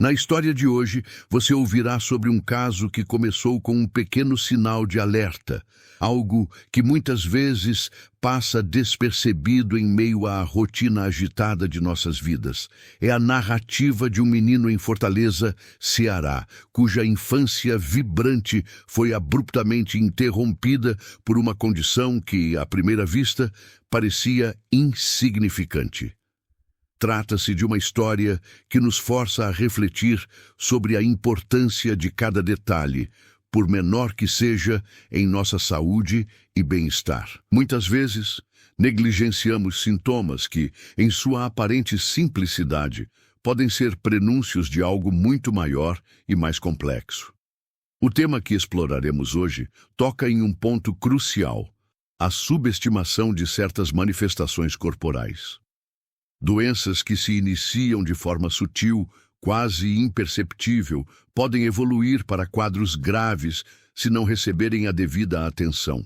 Na história de hoje, você ouvirá sobre um caso que começou com um pequeno sinal de alerta, algo que muitas vezes passa despercebido em meio à rotina agitada de nossas vidas. É a narrativa de um menino em Fortaleza, Ceará, cuja infância vibrante foi abruptamente interrompida por uma condição que, à primeira vista, parecia insignificante. Trata-se de uma história que nos força a refletir sobre a importância de cada detalhe, por menor que seja, em nossa saúde e bem-estar. Muitas vezes, negligenciamos sintomas que, em sua aparente simplicidade, podem ser prenúncios de algo muito maior e mais complexo. O tema que exploraremos hoje toca em um ponto crucial: a subestimação de certas manifestações corporais. Doenças que se iniciam de forma sutil, quase imperceptível, podem evoluir para quadros graves se não receberem a devida atenção.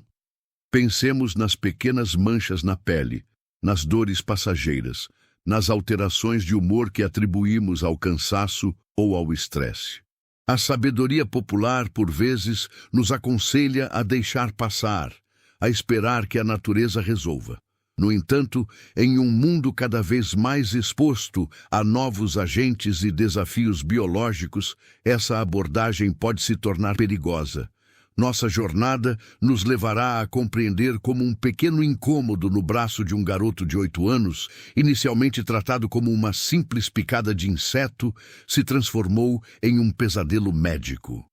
Pensemos nas pequenas manchas na pele, nas dores passageiras, nas alterações de humor que atribuímos ao cansaço ou ao estresse. A sabedoria popular, por vezes, nos aconselha a deixar passar, a esperar que a natureza resolva. No entanto, em um mundo cada vez mais exposto a novos agentes e desafios biológicos, essa abordagem pode se tornar perigosa. Nossa jornada nos levará a compreender como um pequeno incômodo no braço de um garoto de 8 anos, inicialmente tratado como uma simples picada de inseto, se transformou em um pesadelo médico.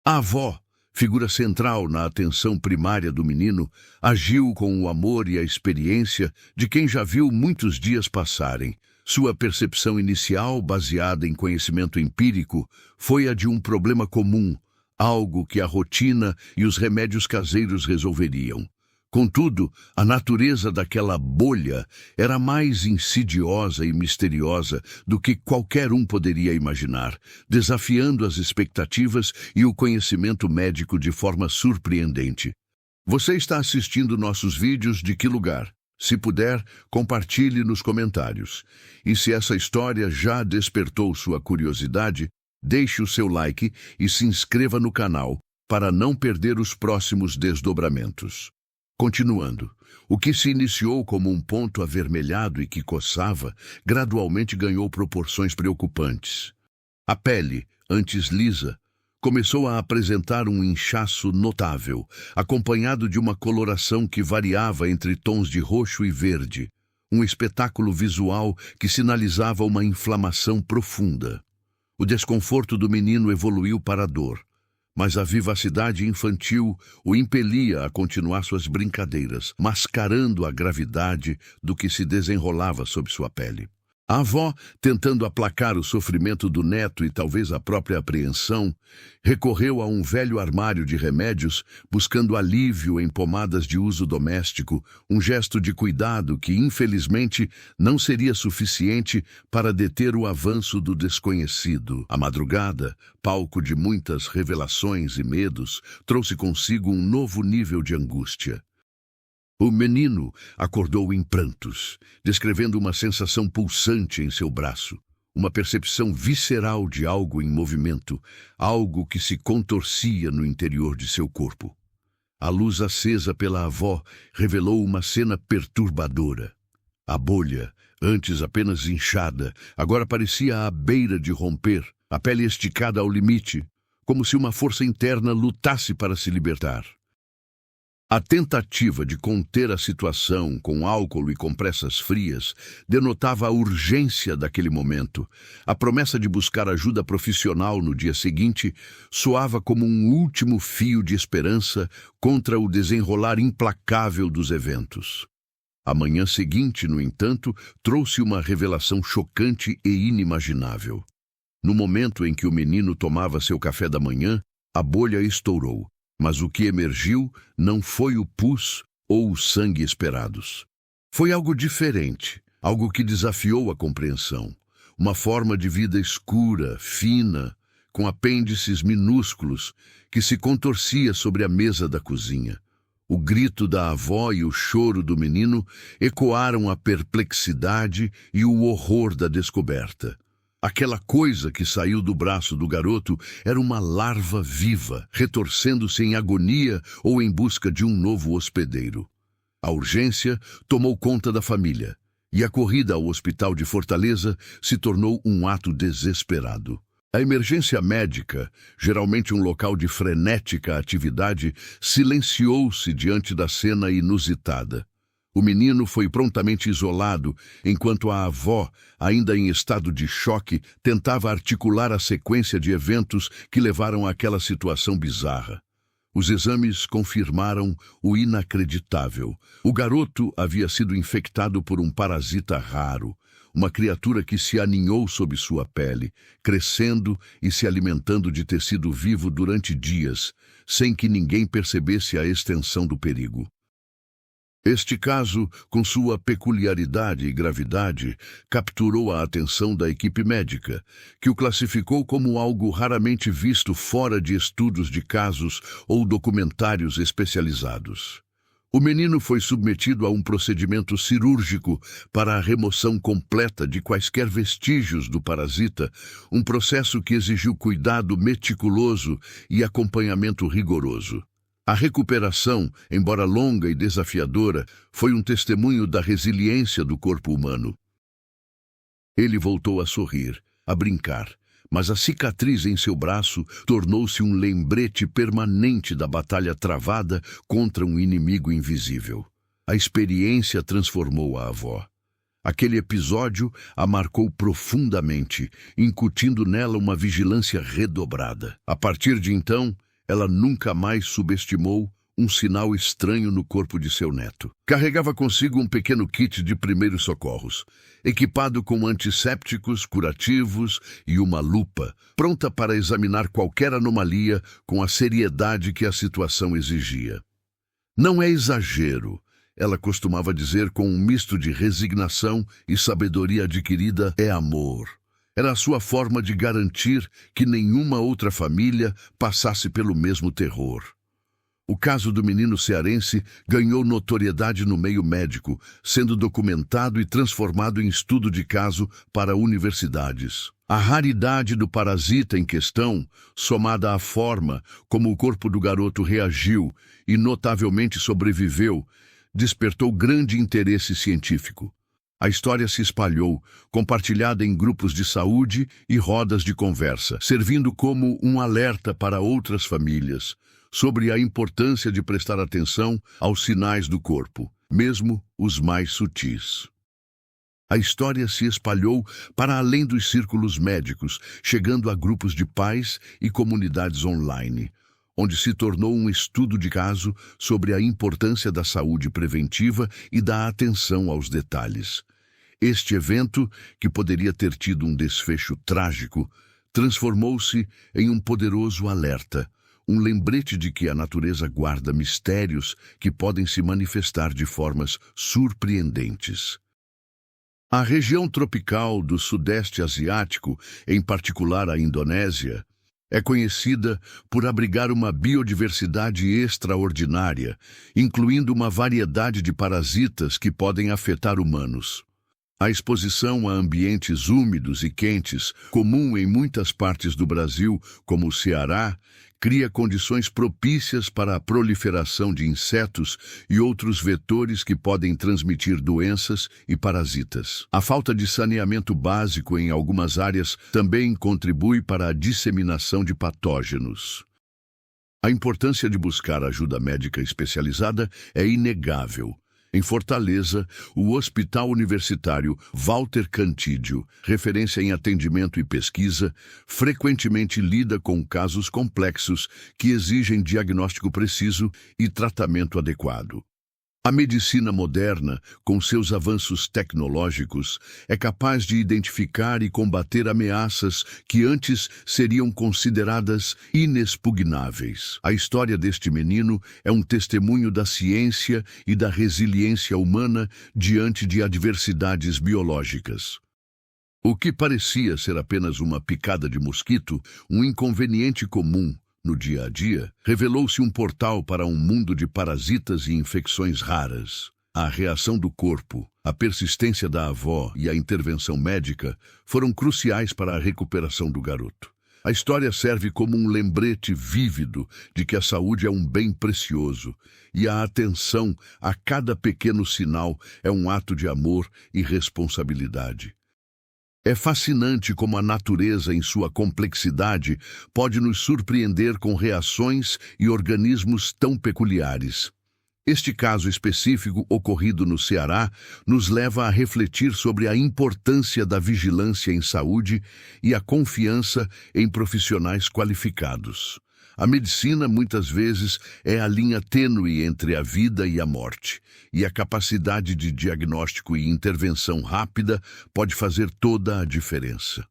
A avó, figura central na atenção primária do menino, agiu com o amor e a experiência de quem já viu muitos dias passarem. Sua percepção inicial, baseada em conhecimento empírico, foi a de um problema comum, algo que a rotina e os remédios caseiros resolveriam. Contudo, a natureza daquela bolha era mais insidiosa e misteriosa do que qualquer um poderia imaginar, desafiando as expectativas e o conhecimento médico de forma surpreendente. Você está assistindo nossos vídeos de que lugar? Se puder, compartilhe nos comentários. E se essa história já despertou sua curiosidade, deixe o seu like e se inscreva no canal para não perder os próximos desdobramentos. Continuando, o que se iniciou como um ponto avermelhado e que coçava, gradualmente ganhou proporções preocupantes. A pele, antes lisa, começou a apresentar um inchaço notável, acompanhado de uma coloração que variava entre tons de roxo e verde, um espetáculo visual que sinalizava uma inflamação profunda. O desconforto do menino evoluiu para a dor, mas a vivacidade infantil o impelia a continuar suas brincadeiras, mascarando a gravidade do que se desenrolava sob sua pele. A avó, tentando aplacar o sofrimento do neto e talvez a própria apreensão, recorreu a um velho armário de remédios, buscando alívio em pomadas de uso doméstico, um gesto de cuidado que, infelizmente, não seria suficiente para deter o avanço do desconhecido. A madrugada, palco de muitas revelações e medos, trouxe consigo um novo nível de angústia. O menino acordou em prantos, descrevendo uma sensação pulsante em seu braço, uma percepção visceral de algo em movimento, algo que se contorcia no interior de seu corpo. A luz acesa pela avó revelou uma cena perturbadora. A bolha, antes apenas inchada, agora parecia à beira de romper, a pele esticada ao limite, como se uma força interna lutasse para se libertar. A tentativa de conter a situação com álcool e compressas frias denotava a urgência daquele momento. A promessa de buscar ajuda profissional no dia seguinte soava como um último fio de esperança contra o desenrolar implacável dos eventos. A manhã seguinte, no entanto, trouxe uma revelação chocante e inimaginável. No momento em que o menino tomava seu café da manhã, a bolha estourou. Mas o que emergiu não foi o pus ou o sangue esperados. Foi algo diferente, algo que desafiou a compreensão. Uma forma de vida escura, fina, com apêndices minúsculos, que se contorcia sobre a mesa da cozinha. O grito da avó e o choro do menino ecoaram a perplexidade e o horror da descoberta. Aquela coisa que saiu do braço do garoto era uma larva viva, retorcendo-se em agonia ou em busca de um novo hospedeiro. A urgência tomou conta da família, e a corrida ao hospital de Fortaleza se tornou um ato desesperado. A emergência médica, geralmente um local de frenética atividade, silenciou-se diante da cena inusitada. O menino foi prontamente isolado, enquanto a avó, ainda em estado de choque, tentava articular a sequência de eventos que levaram àquela situação bizarra. Os exames confirmaram o inacreditável. O garoto havia sido infectado por um parasita raro, uma criatura que se aninhou sob sua pele, crescendo e se alimentando de tecido vivo durante dias, sem que ninguém percebesse a extensão do perigo. Este caso, com sua peculiaridade e gravidade, capturou a atenção da equipe médica, que o classificou como algo raramente visto fora de estudos de casos ou documentários especializados. O menino foi submetido a um procedimento cirúrgico para a remoção completa de quaisquer vestígios do parasita, um processo que exigiu cuidado meticuloso e acompanhamento rigoroso. A recuperação, embora longa e desafiadora, foi um testemunho da resiliência do corpo humano. Ele voltou a sorrir, a brincar, mas a cicatriz em seu braço tornou-se um lembrete permanente da batalha travada contra um inimigo invisível. A experiência transformou a avó. Aquele episódio a marcou profundamente, incutindo nela uma vigilância redobrada. A partir de então, ela nunca mais subestimou um sinal estranho no corpo de seu neto. Carregava consigo um pequeno kit de primeiros socorros, equipado com antissépticos, curativos e uma lupa, pronta para examinar qualquer anomalia com a seriedade que a situação exigia. Não é exagero, ela costumava dizer com um misto de resignação e sabedoria adquirida, é amor. Era a sua forma de garantir que nenhuma outra família passasse pelo mesmo terror. O caso do menino cearense ganhou notoriedade no meio médico, sendo documentado e transformado em estudo de caso para universidades. A raridade do parasita em questão, somada à forma como o corpo do garoto reagiu e notavelmente sobreviveu, despertou grande interesse científico. A história se espalhou, compartilhada em grupos de saúde e rodas de conversa, servindo como um alerta para outras famílias sobre a importância de prestar atenção aos sinais do corpo, mesmo os mais sutis. A história se espalhou para além dos círculos médicos, chegando a grupos de pais e comunidades online, onde se tornou um estudo de caso sobre a importância da saúde preventiva e da atenção aos detalhes. Este evento, que poderia ter tido um desfecho trágico, transformou-se em um poderoso alerta, um lembrete de que a natureza guarda mistérios que podem se manifestar de formas surpreendentes. A região tropical do Sudeste Asiático, em particular a Indonésia, é conhecida por abrigar uma biodiversidade extraordinária, incluindo uma variedade de parasitas que podem afetar humanos. A exposição a ambientes úmidos e quentes, comum em muitas partes do Brasil, como o Ceará, cria condições propícias para a proliferação de insetos e outros vetores que podem transmitir doenças e parasitas. A falta de saneamento básico em algumas áreas também contribui para a disseminação de patógenos. A importância de buscar ajuda médica especializada é inegável. Em Fortaleza, o Hospital Universitário Walter Cantídio, referência em atendimento e pesquisa, frequentemente lida com casos complexos que exigem diagnóstico preciso e tratamento adequado. A medicina moderna, com seus avanços tecnológicos, é capaz de identificar e combater ameaças que antes seriam consideradas inexpugnáveis. A história deste menino é um testemunho da ciência e da resiliência humana diante de adversidades biológicas. O que parecia ser apenas uma picada de mosquito, um inconveniente comum, no dia a dia, revelou-se um portal para um mundo de parasitas e infecções raras. A reação do corpo, a persistência da avó e a intervenção médica foram cruciais para a recuperação do garoto. A história serve como um lembrete vívido de que a saúde é um bem precioso e a atenção a cada pequeno sinal é um ato de amor e responsabilidade. É fascinante como a natureza, em sua complexidade, pode nos surpreender com reações e organismos tão peculiares. Este caso específico ocorrido no Ceará nos leva a refletir sobre a importância da vigilância em saúde e a confiança em profissionais qualificados. A medicina, muitas vezes, é a linha tênue entre a vida e a morte, e a capacidade de diagnóstico e intervenção rápida pode fazer toda a diferença.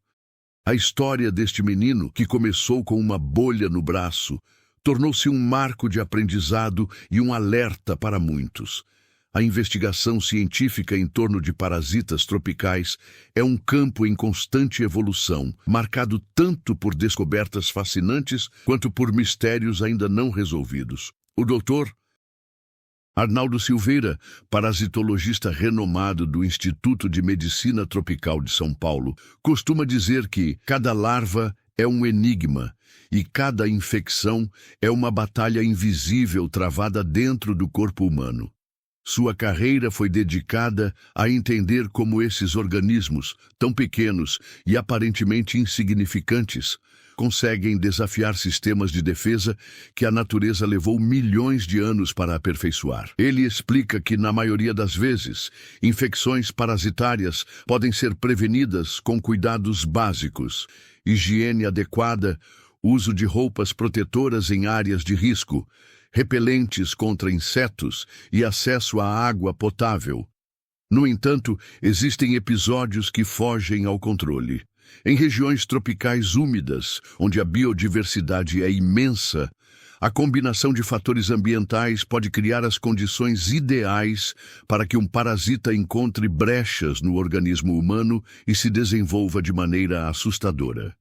A história deste menino, que começou com uma bolha no braço, tornou-se um marco de aprendizado e um alerta para muitos. A investigação científica em torno de parasitas tropicais é um campo em constante evolução, marcado tanto por descobertas fascinantes quanto por mistérios ainda não resolvidos. O Dr. Arnaldo Silveira, parasitologista renomado do Instituto de Medicina Tropical de São Paulo, costuma dizer que cada larva é um enigma e cada infecção é uma batalha invisível travada dentro do corpo humano. Sua carreira foi dedicada a entender como esses organismos, tão pequenos e aparentemente insignificantes, conseguem desafiar sistemas de defesa que a natureza levou milhões de anos para aperfeiçoar. Ele explica que, na maioria das vezes, infecções parasitárias podem ser prevenidas com cuidados básicos, higiene adequada, uso de roupas protetoras em áreas de risco, repelentes contra insetos e acesso à água potável. No entanto, existem episódios que fogem ao controle. Em regiões tropicais úmidas, onde a biodiversidade é imensa, a combinação de fatores ambientais pode criar as condições ideais para que um parasita encontre brechas no organismo humano e se desenvolva de maneira assustadora.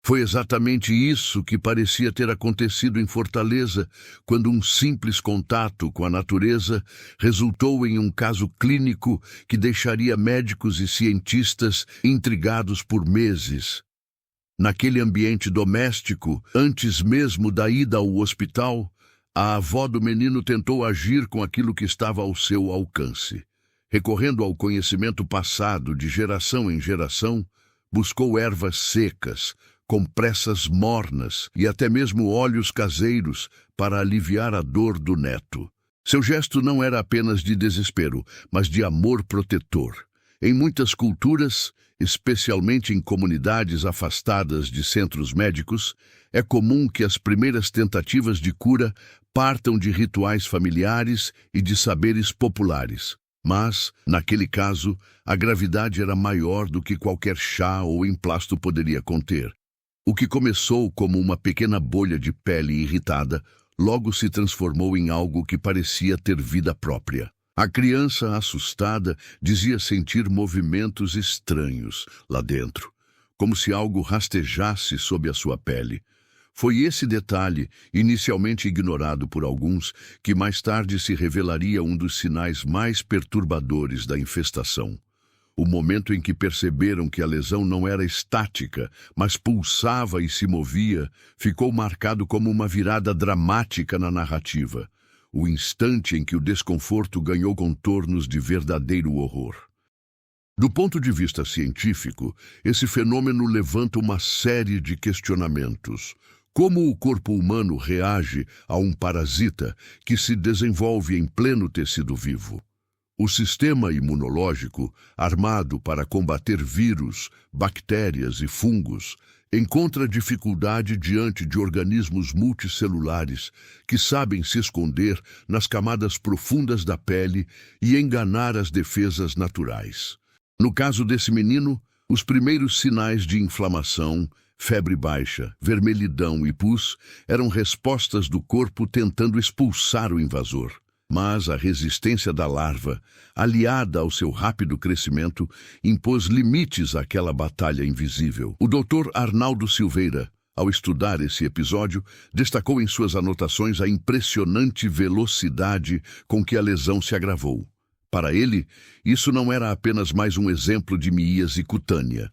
Foi exatamente isso que parecia ter acontecido em Fortaleza, quando um simples contato com a natureza resultou em um caso clínico que deixaria médicos e cientistas intrigados por meses. Naquele ambiente doméstico, antes mesmo da ida ao hospital, a avó do menino tentou agir com aquilo que estava ao seu alcance. Recorrendo ao conhecimento passado de geração em geração, buscou ervas secas, compressas mornas e até mesmo óleos caseiros para aliviar a dor do neto. Seu gesto não era apenas de desespero, mas de amor protetor. Em muitas culturas, especialmente em comunidades afastadas de centros médicos, é comum que as primeiras tentativas de cura partam de rituais familiares e de saberes populares. Mas, naquele caso, a gravidade era maior do que qualquer chá ou emplasto poderia conter. O que começou como uma pequena bolha de pele irritada, logo se transformou em algo que parecia ter vida própria. A criança, assustada, dizia sentir movimentos estranhos lá dentro, como se algo rastejasse sob a sua pele. Foi esse detalhe, inicialmente ignorado por alguns, que mais tarde se revelaria um dos sinais mais perturbadores da infestação. O momento em que perceberam que a lesão não era estática, mas pulsava e se movia, ficou marcado como uma virada dramática na narrativa. O instante em que o desconforto ganhou contornos de verdadeiro horror. Do ponto de vista científico, esse fenômeno levanta uma série de questionamentos. Como o corpo humano reage a um parasita que se desenvolve em pleno tecido vivo? O sistema imunológico, armado para combater vírus, bactérias e fungos, encontra dificuldade diante de organismos multicelulares que sabem se esconder nas camadas profundas da pele e enganar as defesas naturais. No caso desse menino, os primeiros sinais de inflamação, febre baixa, vermelhidão e pus eram respostas do corpo tentando expulsar o invasor. Mas a resistência da larva, aliada ao seu rápido crescimento, impôs limites àquela batalha invisível. O Dr. Arnaldo Silveira, Ao estudar esse episódio, destacou em suas anotações a impressionante velocidade com que a lesão se agravou. Para ele, isso não era apenas mais um exemplo de miíase cutânea.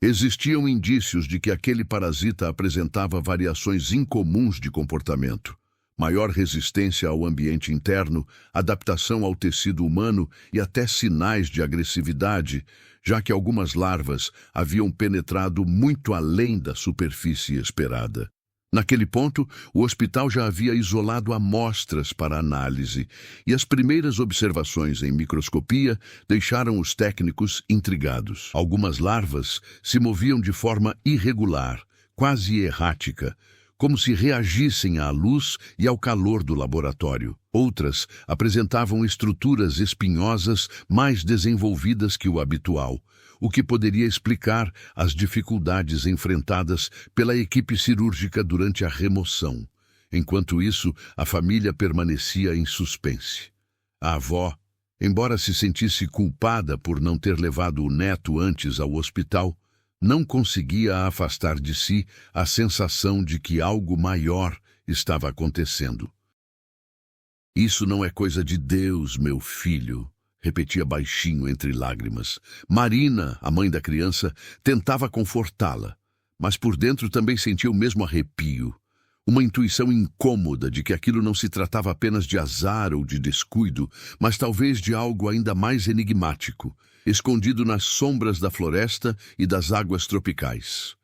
Existiam indícios de que aquele parasita apresentava variações incomuns de comportamento. Maior resistência ao ambiente interno, adaptação ao tecido humano e até sinais de agressividade, já que algumas larvas haviam penetrado muito além da superfície esperada. Naquele ponto, o hospital já havia isolado amostras para análise, e as primeiras observações em microscopia deixaram os técnicos intrigados. Algumas larvas se moviam de forma irregular, quase errática, como se reagissem à luz e ao calor do laboratório. Outras apresentavam estruturas espinhosas mais desenvolvidas que o habitual, o que poderia explicar as dificuldades enfrentadas pela equipe cirúrgica durante a remoção. Enquanto isso, a família permanecia em suspense. A avó, embora se sentisse culpada por não ter levado o neto antes ao hospital, não conseguia afastar de si a sensação de que algo maior estava acontecendo. "Isso não é coisa de Deus, meu filho", repetia baixinho entre lágrimas. Marina, a mãe da criança, tentava confortá-la, mas por dentro também sentia o mesmo arrepio. Uma intuição incômoda de que aquilo não se tratava apenas de azar ou de descuido, mas talvez de algo ainda mais enigmático, escondido nas sombras da floresta e das águas tropicais.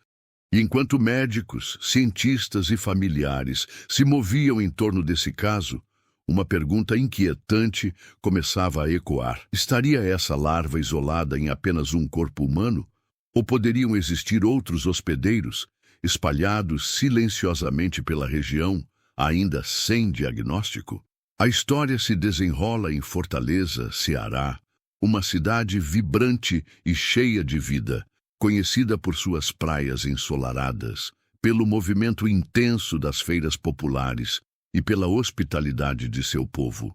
E enquanto médicos, cientistas e familiares se moviam em torno desse caso, uma pergunta inquietante começava a ecoar. Estaria essa larva isolada em apenas um corpo humano? Ou poderiam existir outros hospedeiros, espalhados silenciosamente pela região, ainda sem diagnóstico? A história se desenrola em Fortaleza, Ceará, uma cidade vibrante e cheia de vida, conhecida por suas praias ensolaradas, pelo movimento intenso das feiras populares e pela hospitalidade de seu povo.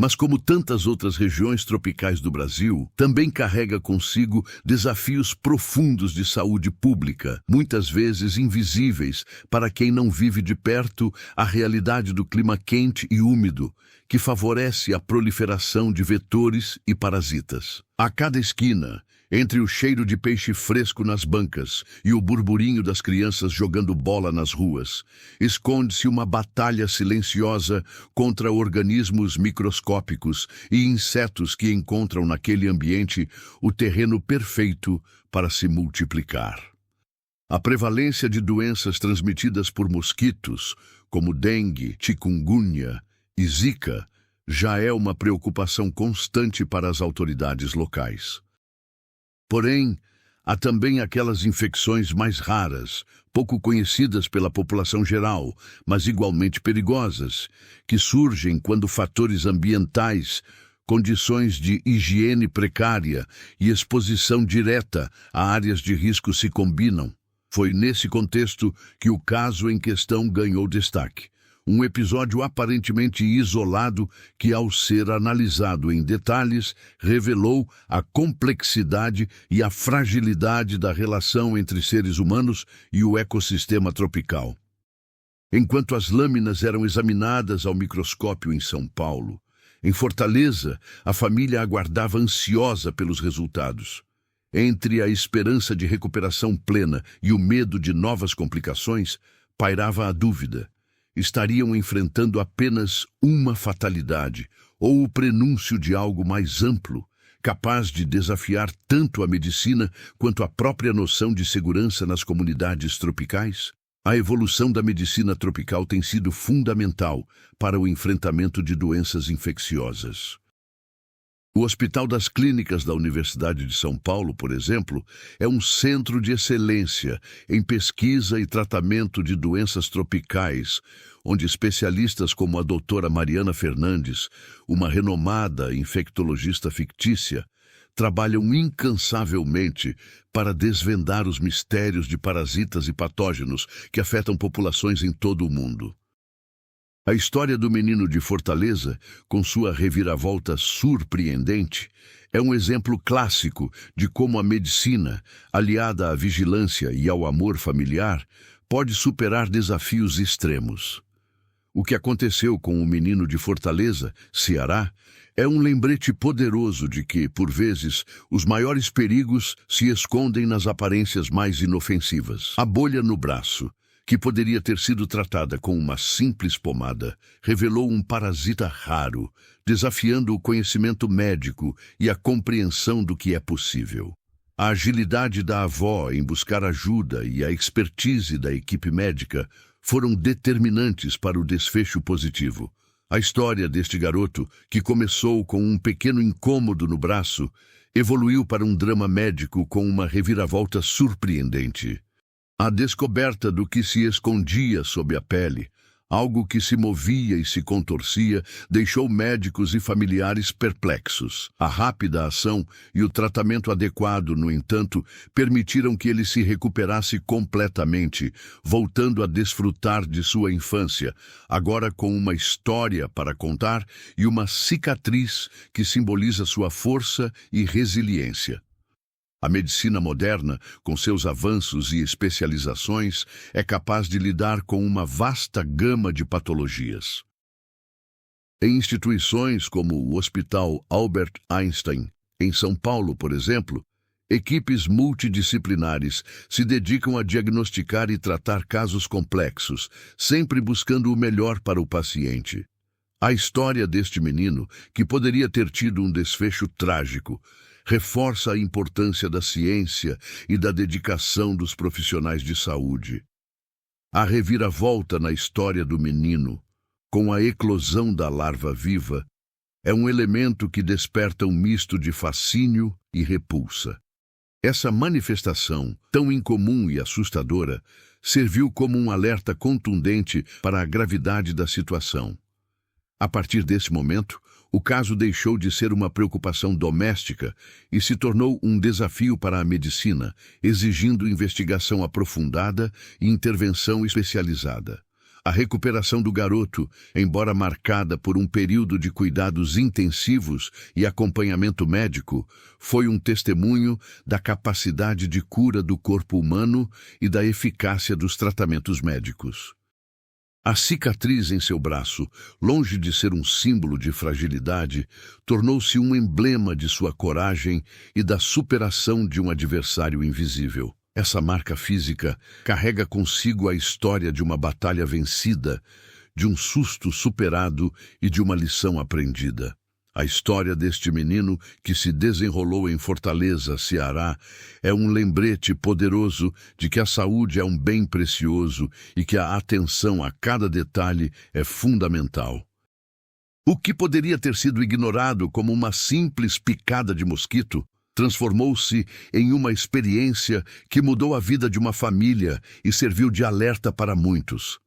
Mas como tantas outras regiões tropicais do Brasil, também carrega consigo desafios profundos de saúde pública, muitas vezes invisíveis para quem não vive de perto a realidade do clima quente e úmido, que favorece a proliferação de vetores e parasitas. A cada esquina, entre o cheiro de peixe fresco nas bancas e o burburinho das crianças jogando bola nas ruas, esconde-se uma batalha silenciosa contra organismos microscópicos e insetos que encontram naquele ambiente o terreno perfeito para se multiplicar. A prevalência de doenças transmitidas por mosquitos, como dengue, chikungunya e zika, já é uma preocupação constante para as autoridades locais. Porém, há também aquelas infecções mais raras, pouco conhecidas pela população geral, mas igualmente perigosas, que surgem quando fatores ambientais, condições de higiene precária e exposição direta a áreas de risco se combinam. Foi nesse contexto que o caso em questão ganhou destaque. Um episódio aparentemente isolado que, ao ser analisado em detalhes, revelou a complexidade e a fragilidade da relação entre seres humanos e o ecossistema tropical. Enquanto as lâminas eram examinadas ao microscópio em São Paulo, em Fortaleza, a família aguardava ansiosa pelos resultados. Entre a esperança de recuperação plena e o medo de novas complicações, pairava a dúvida. Estariam enfrentando apenas uma fatalidade ou o prenúncio de algo mais amplo, capaz de desafiar tanto a medicina quanto a própria noção de segurança nas comunidades tropicais? A evolução da medicina tropical tem sido fundamental para o enfrentamento de doenças infecciosas. O Hospital das Clínicas da Universidade de São Paulo, por exemplo, é um centro de excelência em pesquisa e tratamento de doenças tropicais, onde especialistas como a doutora Mariana Fernandes, uma renomada infectologista fictícia, trabalham incansavelmente para desvendar os mistérios de parasitas e patógenos que afetam populações em todo o mundo. A história do menino de Fortaleza, com sua reviravolta surpreendente, é um exemplo clássico de como a medicina, aliada à vigilância e ao amor familiar, pode superar desafios extremos. O que aconteceu com o menino de Fortaleza, Ceará, é um lembrete poderoso de que, por vezes, os maiores perigos se escondem nas aparências mais inofensivas. A bolha no braço, que poderia ter sido tratada com uma simples pomada, revelou um parasita raro, desafiando o conhecimento médico e a compreensão do que é possível. A agilidade da avó em buscar ajuda e a expertise da equipe médica foram determinantes para o desfecho positivo. A história deste garoto, que começou com um pequeno incômodo no braço, evoluiu para um drama médico com uma reviravolta surpreendente. A descoberta do que se escondia sob a pele, algo que se movia e se contorcia, deixou médicos e familiares perplexos. A rápida ação e o tratamento adequado, no entanto, permitiram que ele se recuperasse completamente, voltando a desfrutar de sua infância, agora com uma história para contar e uma cicatriz que simboliza sua força e resiliência. A medicina moderna, com seus avanços e especializações, é capaz de lidar com uma vasta gama de patologias. Em instituições como o Hospital Albert Einstein, em São Paulo, por exemplo, equipes multidisciplinares se dedicam a diagnosticar e tratar casos complexos, sempre buscando o melhor para o paciente. A história deste menino, que poderia ter tido um desfecho trágico, reforça a importância da ciência e da dedicação dos profissionais de saúde. A reviravolta na história do menino, com a eclosão da larva viva, é um elemento que desperta um misto de fascínio e repulsa. Essa manifestação, tão incomum e assustadora, serviu como um alerta contundente para a gravidade da situação. A partir desse momento, o caso deixou de ser uma preocupação doméstica e se tornou um desafio para a medicina, exigindo investigação aprofundada e intervenção especializada. A recuperação do garoto, embora marcada por um período de cuidados intensivos e acompanhamento médico, foi um testemunho da capacidade de cura do corpo humano e da eficácia dos tratamentos médicos. A cicatriz em seu braço, longe de ser um símbolo de fragilidade, tornou-se um emblema de sua coragem e da superação de um adversário invisível. Essa marca física carrega consigo a história de uma batalha vencida, de um susto superado e de uma lição aprendida. A história deste menino que se desenrolou em Fortaleza, Ceará, é um lembrete poderoso de que a saúde é um bem precioso e que a atenção a cada detalhe é fundamental. O que poderia ter sido ignorado como uma simples picada de mosquito transformou-se em uma experiência que mudou a vida de uma família e serviu de alerta para muitos.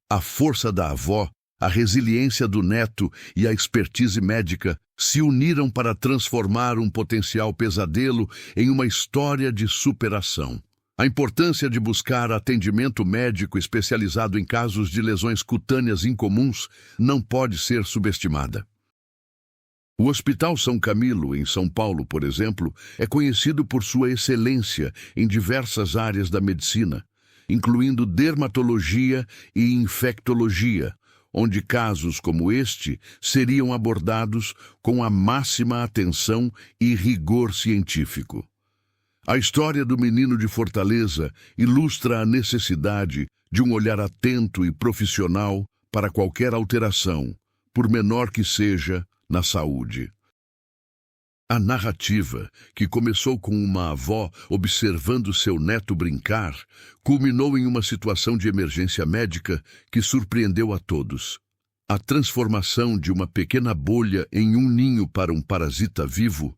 A força da avó, a resiliência do neto e a expertise médica se uniram para transformar um potencial pesadelo em uma história de superação. A importância de buscar atendimento médico especializado em casos de lesões cutâneas incomuns não pode ser subestimada. O Hospital São Camilo, em São Paulo, por exemplo, é conhecido por sua excelência em diversas áreas da medicina, incluindo dermatologia e infectologia, onde casos como este seriam abordados com a máxima atenção e rigor científico. A história do menino de Fortaleza ilustra a necessidade de um olhar atento e profissional para qualquer alteração, por menor que seja, na saúde. A narrativa, que começou com uma avó observando seu neto brincar, culminou em uma situação de emergência médica que surpreendeu a todos. A transformação de uma pequena bolha em um ninho para um parasita vivo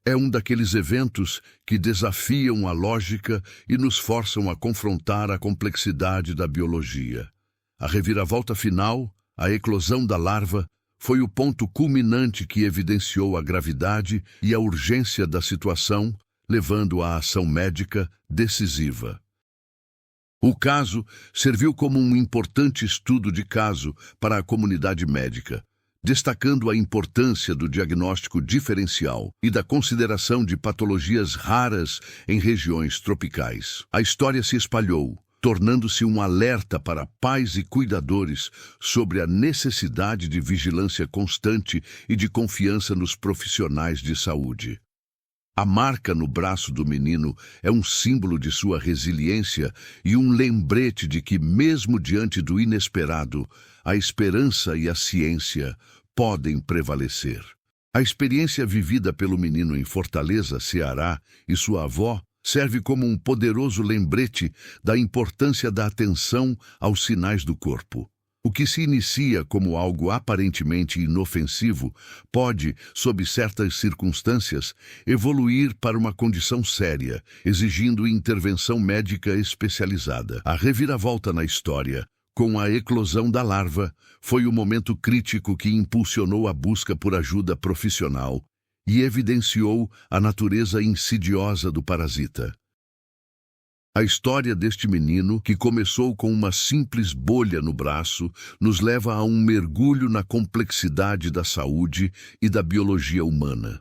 é um daqueles eventos que desafiam a lógica e nos forçam a confrontar a complexidade da biologia. A reviravolta final, a eclosão da larva, foi o ponto culminante que evidenciou a gravidade e a urgência da situação, levando à ação médica decisiva. O caso serviu como um importante estudo de caso para a comunidade médica, destacando a importância do diagnóstico diferencial e da consideração de patologias raras em regiões tropicais. A história se espalhou, tornando-se um alerta para pais e cuidadores sobre a necessidade de vigilância constante e de confiança nos profissionais de saúde. A marca no braço do menino é um símbolo de sua resiliência e um lembrete de que, mesmo diante do inesperado, a esperança e a ciência podem prevalecer. A experiência vivida pelo menino em Fortaleza, Ceará, e sua avó serve como um poderoso lembrete da importância da atenção aos sinais do corpo. O que se inicia como algo aparentemente inofensivo pode, sob certas circunstâncias, evoluir para uma condição séria, exigindo intervenção médica especializada. A reviravolta na história, com a eclosão da larva, foi o momento crítico que impulsionou a busca por ajuda profissional e evidenciou a natureza insidiosa do parasita. A história deste menino, que começou com uma simples bolha no braço, nos leva a um mergulho na complexidade da saúde e da biologia humana.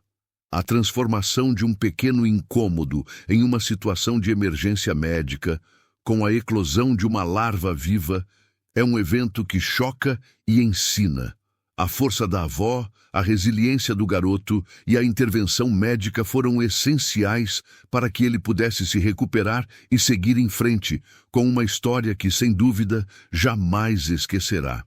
A transformação de um pequeno incômodo em uma situação de emergência médica, com a eclosão de uma larva viva, é um evento que choca e ensina. A força da avó, a resiliência do garoto e a intervenção médica foram essenciais para que ele pudesse se recuperar e seguir em frente, com uma história que, sem dúvida, jamais esquecerá.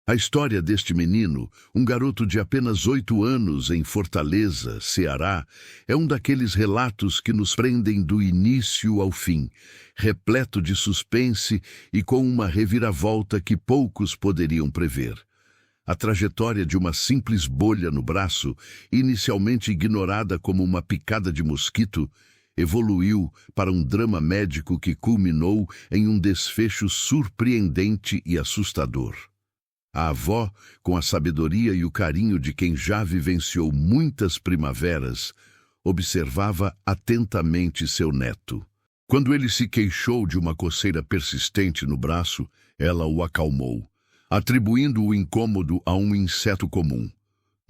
A história deste menino, um garoto de apenas 8 anos em Fortaleza, Ceará, é um daqueles relatos que nos prendem do início ao fim, repleto de suspense e com uma reviravolta que poucos poderiam prever. A trajetória de uma simples bolha no braço, inicialmente ignorada como uma picada de mosquito, evoluiu para um drama médico que culminou em um desfecho surpreendente e assustador. A avó, com a sabedoria e o carinho de quem já vivenciou muitas primaveras, observava atentamente seu neto. Quando ele se queixou de uma coceira persistente no braço, ela o acalmou, atribuindo o incômodo a um inseto comum.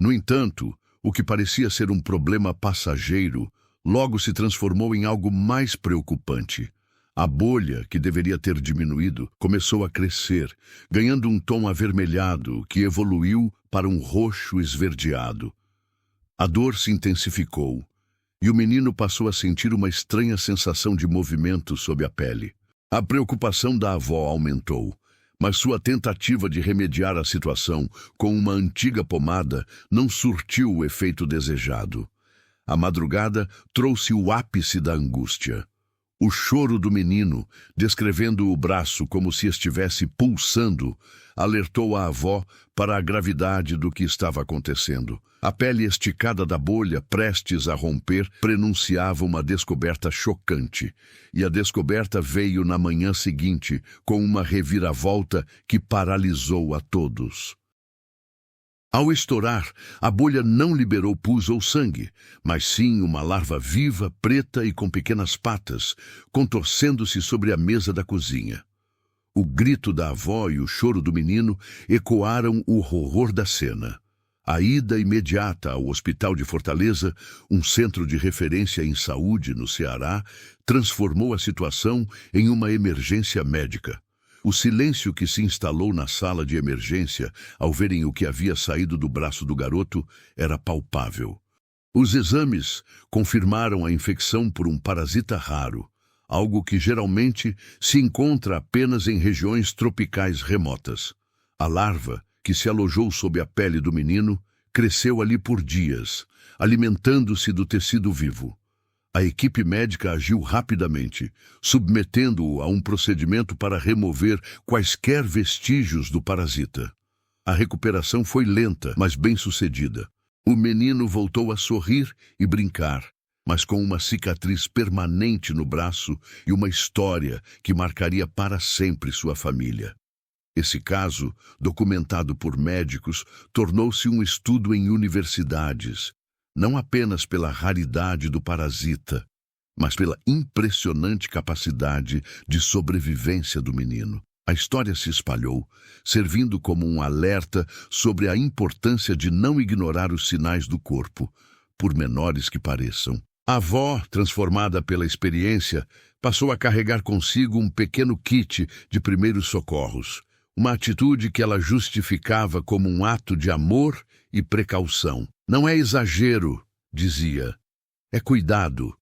No entanto, o que parecia ser um problema passageiro logo se transformou em algo mais preocupante. A bolha, que deveria ter diminuído, começou a crescer, ganhando um tom avermelhado que evoluiu para um roxo esverdeado. A dor se intensificou e o menino passou a sentir uma estranha sensação de movimento sob a pele. A preocupação da avó aumentou, mas sua tentativa de remediar a situação com uma antiga pomada não surtiu o efeito desejado. A madrugada trouxe o ápice da angústia. O choro do menino, descrevendo o braço como se estivesse pulsando, alertou a avó para a gravidade do que estava acontecendo. A pele esticada da bolha, prestes a romper, prenunciava uma descoberta chocante. E a descoberta veio na manhã seguinte, com uma reviravolta que paralisou a todos. Ao estourar, a bolha não liberou pus ou sangue, mas sim uma larva viva, preta e com pequenas patas, contorcendo-se sobre a mesa da cozinha. O grito da avó e o choro do menino ecoaram o horror da cena. A ida imediata ao Hospital de Fortaleza, um centro de referência em saúde no Ceará, transformou a situação em uma emergência médica. O silêncio que se instalou na sala de emergência ao verem o que havia saído do braço do garoto era palpável. Os exames confirmaram a infecção por um parasita raro, algo que geralmente se encontra apenas em regiões tropicais remotas. A larva, que se alojou sob a pele do menino, cresceu ali por dias, alimentando-se do tecido vivo. A equipe médica agiu rapidamente, submetendo-o a um procedimento para remover quaisquer vestígios do parasita. A recuperação foi lenta, mas bem-sucedida. O menino voltou a sorrir e brincar, mas com uma cicatriz permanente no braço e uma história que marcaria para sempre sua família. Esse caso, documentado por médicos, tornou-se um estudo em universidades, não apenas pela raridade do parasita, mas pela impressionante capacidade de sobrevivência do menino. A história se espalhou, servindo como um alerta sobre a importância de não ignorar os sinais do corpo, por menores que pareçam. A avó, transformada pela experiência, passou a carregar consigo um pequeno kit de primeiros socorros, uma atitude que ela justificava como um ato de amor e precaução. Não é exagero, dizia, é cuidado.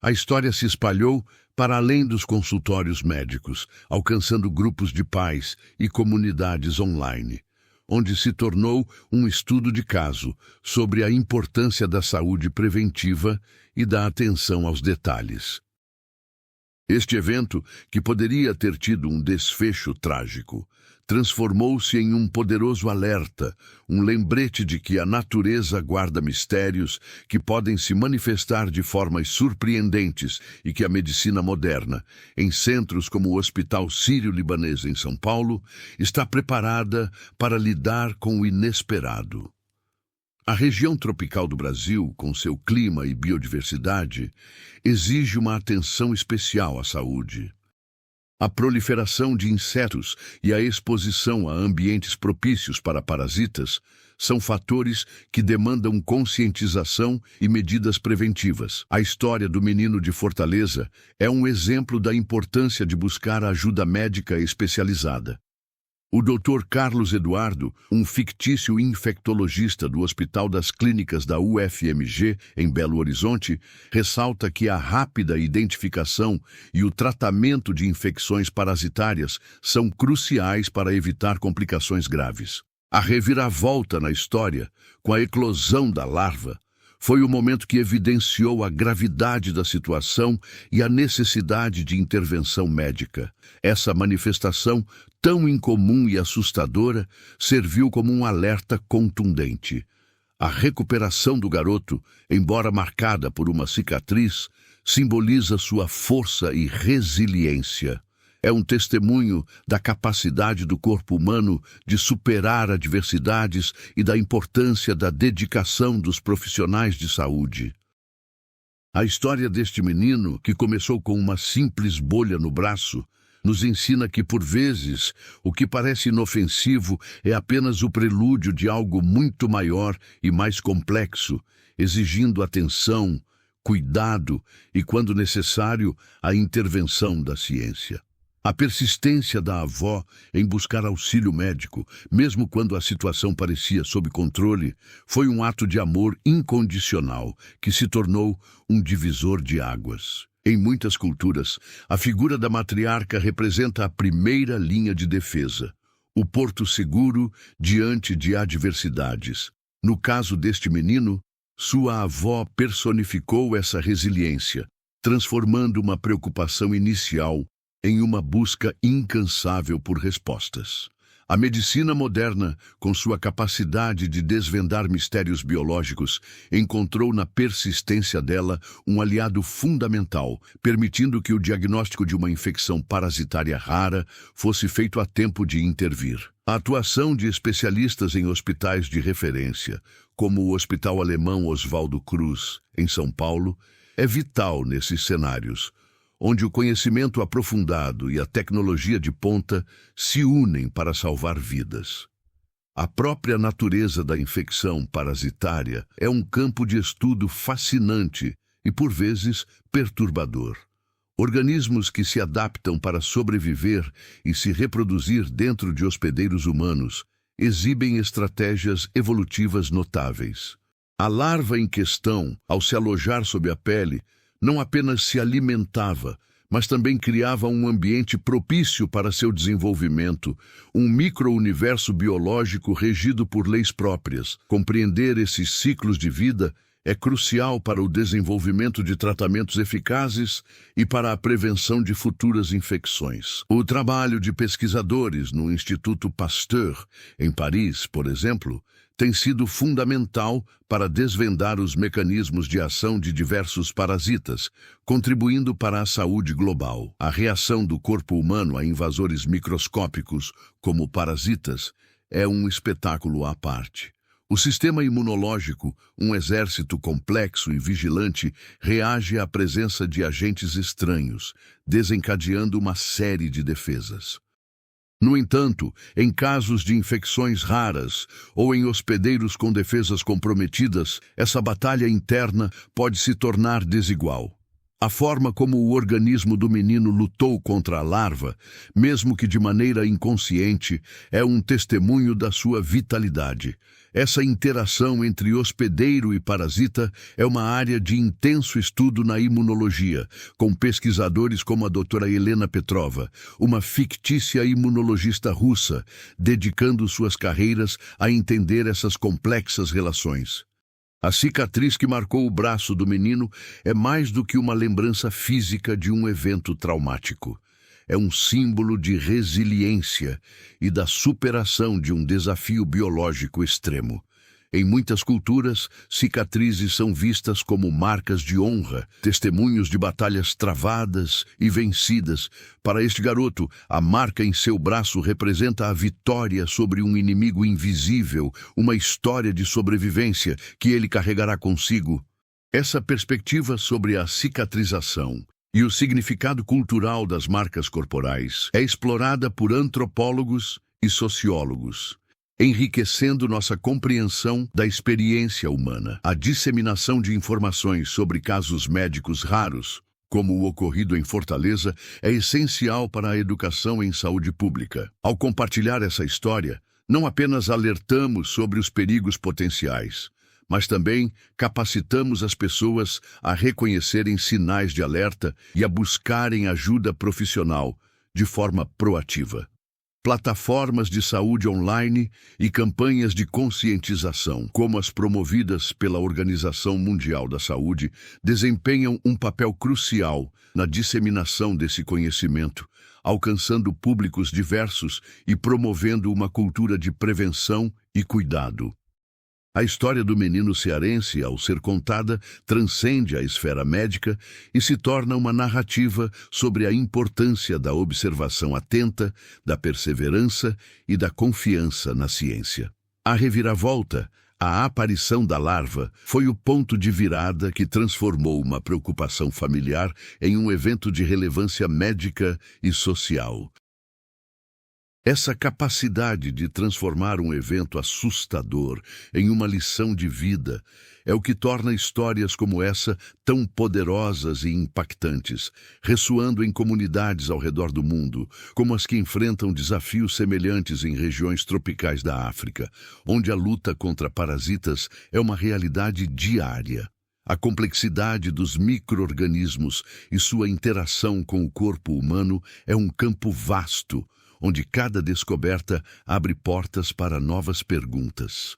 A história se espalhou para além dos consultórios médicos, alcançando grupos de pais e comunidades online, onde se tornou um estudo de caso sobre a importância da saúde preventiva e da atenção aos detalhes. Este evento, que poderia ter tido um desfecho trágico, transformou-se em um poderoso alerta, um lembrete de que a natureza guarda mistérios que podem se manifestar de formas surpreendentes e que a medicina moderna, em centros como o Hospital Sírio-Libanês em São Paulo, está preparada para lidar com o inesperado. A região tropical do Brasil, com seu clima e biodiversidade, exige uma atenção especial à saúde. A proliferação de insetos e a exposição a ambientes propícios para parasitas são fatores que demandam conscientização e medidas preventivas. A história do menino de Fortaleza é um exemplo da importância de buscar ajuda médica especializada. O Dr. Carlos Eduardo, um fictício infectologista do Hospital das Clínicas da UFMG, em Belo Horizonte, ressalta que a rápida identificação e o tratamento de infecções parasitárias são cruciais para evitar complicações graves. A reviravolta na história, com a eclosão da larva, foi o momento que evidenciou a gravidade da situação e a necessidade de intervenção médica. Essa manifestação, tão incomum e assustadora, serviu como um alerta contundente. A recuperação do garoto, embora marcada por uma cicatriz, simboliza sua força e resiliência. É um testemunho da capacidade do corpo humano de superar adversidades e da importância da dedicação dos profissionais de saúde. A história deste menino, que começou com uma simples bolha no braço, nos ensina que, por vezes, o que parece inofensivo é apenas o prelúdio de algo muito maior e mais complexo, exigindo atenção, cuidado e, quando necessário, a intervenção da ciência. A persistência da avó em buscar auxílio médico, mesmo quando a situação parecia sob controle, foi um ato de amor incondicional que se tornou um divisor de águas. Em muitas culturas, a figura da matriarca representa a primeira linha de defesa, o porto seguro diante de adversidades. No caso deste menino, sua avó personificou essa resiliência, transformando uma preocupação inicial em uma busca incansável por respostas. A medicina moderna, com sua capacidade de desvendar mistérios biológicos, encontrou na persistência dela um aliado fundamental, permitindo que o diagnóstico de uma infecção parasitária rara fosse feito a tempo de intervir. A atuação de especialistas em hospitais de referência, como o Hospital Alemão Oswaldo Cruz, em São Paulo, é vital nesses cenários, onde o conhecimento aprofundado e a tecnologia de ponta se unem para salvar vidas. A própria natureza da infecção parasitária é um campo de estudo fascinante e, por vezes, perturbador. Organismos que se adaptam para sobreviver e se reproduzir dentro de hospedeiros humanos exibem estratégias evolutivas notáveis. A larva em questão, ao se alojar sob a pele, não apenas se alimentava, mas também criava um ambiente propício para seu desenvolvimento, um micro-universo biológico regido por leis próprias. Compreender esses ciclos de vida é crucial para o desenvolvimento de tratamentos eficazes e para a prevenção de futuras infecções. O trabalho de pesquisadores no Instituto Pasteur, em Paris, por exemplo, tem sido fundamental para desvendar os mecanismos de ação de diversos parasitas, contribuindo para a saúde global. A reação do corpo humano a invasores microscópicos, como parasitas, é um espetáculo à parte. O sistema imunológico, um exército complexo e vigilante, reage à presença de agentes estranhos, desencadeando uma série de defesas. No entanto, em casos de infecções raras ou em hospedeiros com defesas comprometidas, essa batalha interna pode se tornar desigual. A forma como o organismo do menino lutou contra a larva, mesmo que de maneira inconsciente, é um testemunho da sua vitalidade. Essa interação entre hospedeiro e parasita é uma área de intenso estudo na imunologia, com pesquisadores como a doutora Helena Petrova, uma fictícia imunologista russa, dedicando suas carreiras a entender essas complexas relações. A cicatriz que marcou o braço do menino é mais do que uma lembrança física de um evento traumático. É um símbolo de resiliência e da superação de um desafio biológico extremo. Em muitas culturas, cicatrizes são vistas como marcas de honra, testemunhos de batalhas travadas e vencidas. Para este garoto, a marca em seu braço representa a vitória sobre um inimigo invisível, uma história de sobrevivência que ele carregará consigo. Essa perspectiva sobre a cicatrização e o significado cultural das marcas corporais é explorada por antropólogos e sociólogos, enriquecendo nossa compreensão da experiência humana. A disseminação de informações sobre casos médicos raros, como o ocorrido em Fortaleza, é essencial para a educação em saúde pública. Ao compartilhar essa história, não apenas alertamos sobre os perigos potenciais, mas também capacitamos as pessoas a reconhecerem sinais de alerta e a buscarem ajuda profissional de forma proativa. Plataformas de saúde online e campanhas de conscientização, como as promovidas pela Organização Mundial da Saúde, desempenham um papel crucial na disseminação desse conhecimento, alcançando públicos diversos e promovendo uma cultura de prevenção e cuidado. A história do menino cearense, ao ser contada, transcende a esfera médica e se torna uma narrativa sobre a importância da observação atenta, da perseverança e da confiança na ciência. A reviravolta, a aparição da larva, foi o ponto de virada que transformou uma preocupação familiar em um evento de relevância médica e social. Essa capacidade de transformar um evento assustador em uma lição de vida é o que torna histórias como essa tão poderosas e impactantes, ressoando em comunidades ao redor do mundo, como as que enfrentam desafios semelhantes em regiões tropicais da África, onde a luta contra parasitas é uma realidade diária. A complexidade dos micro-organismos e sua interação com o corpo humano é um campo vasto, onde cada descoberta abre portas para novas perguntas.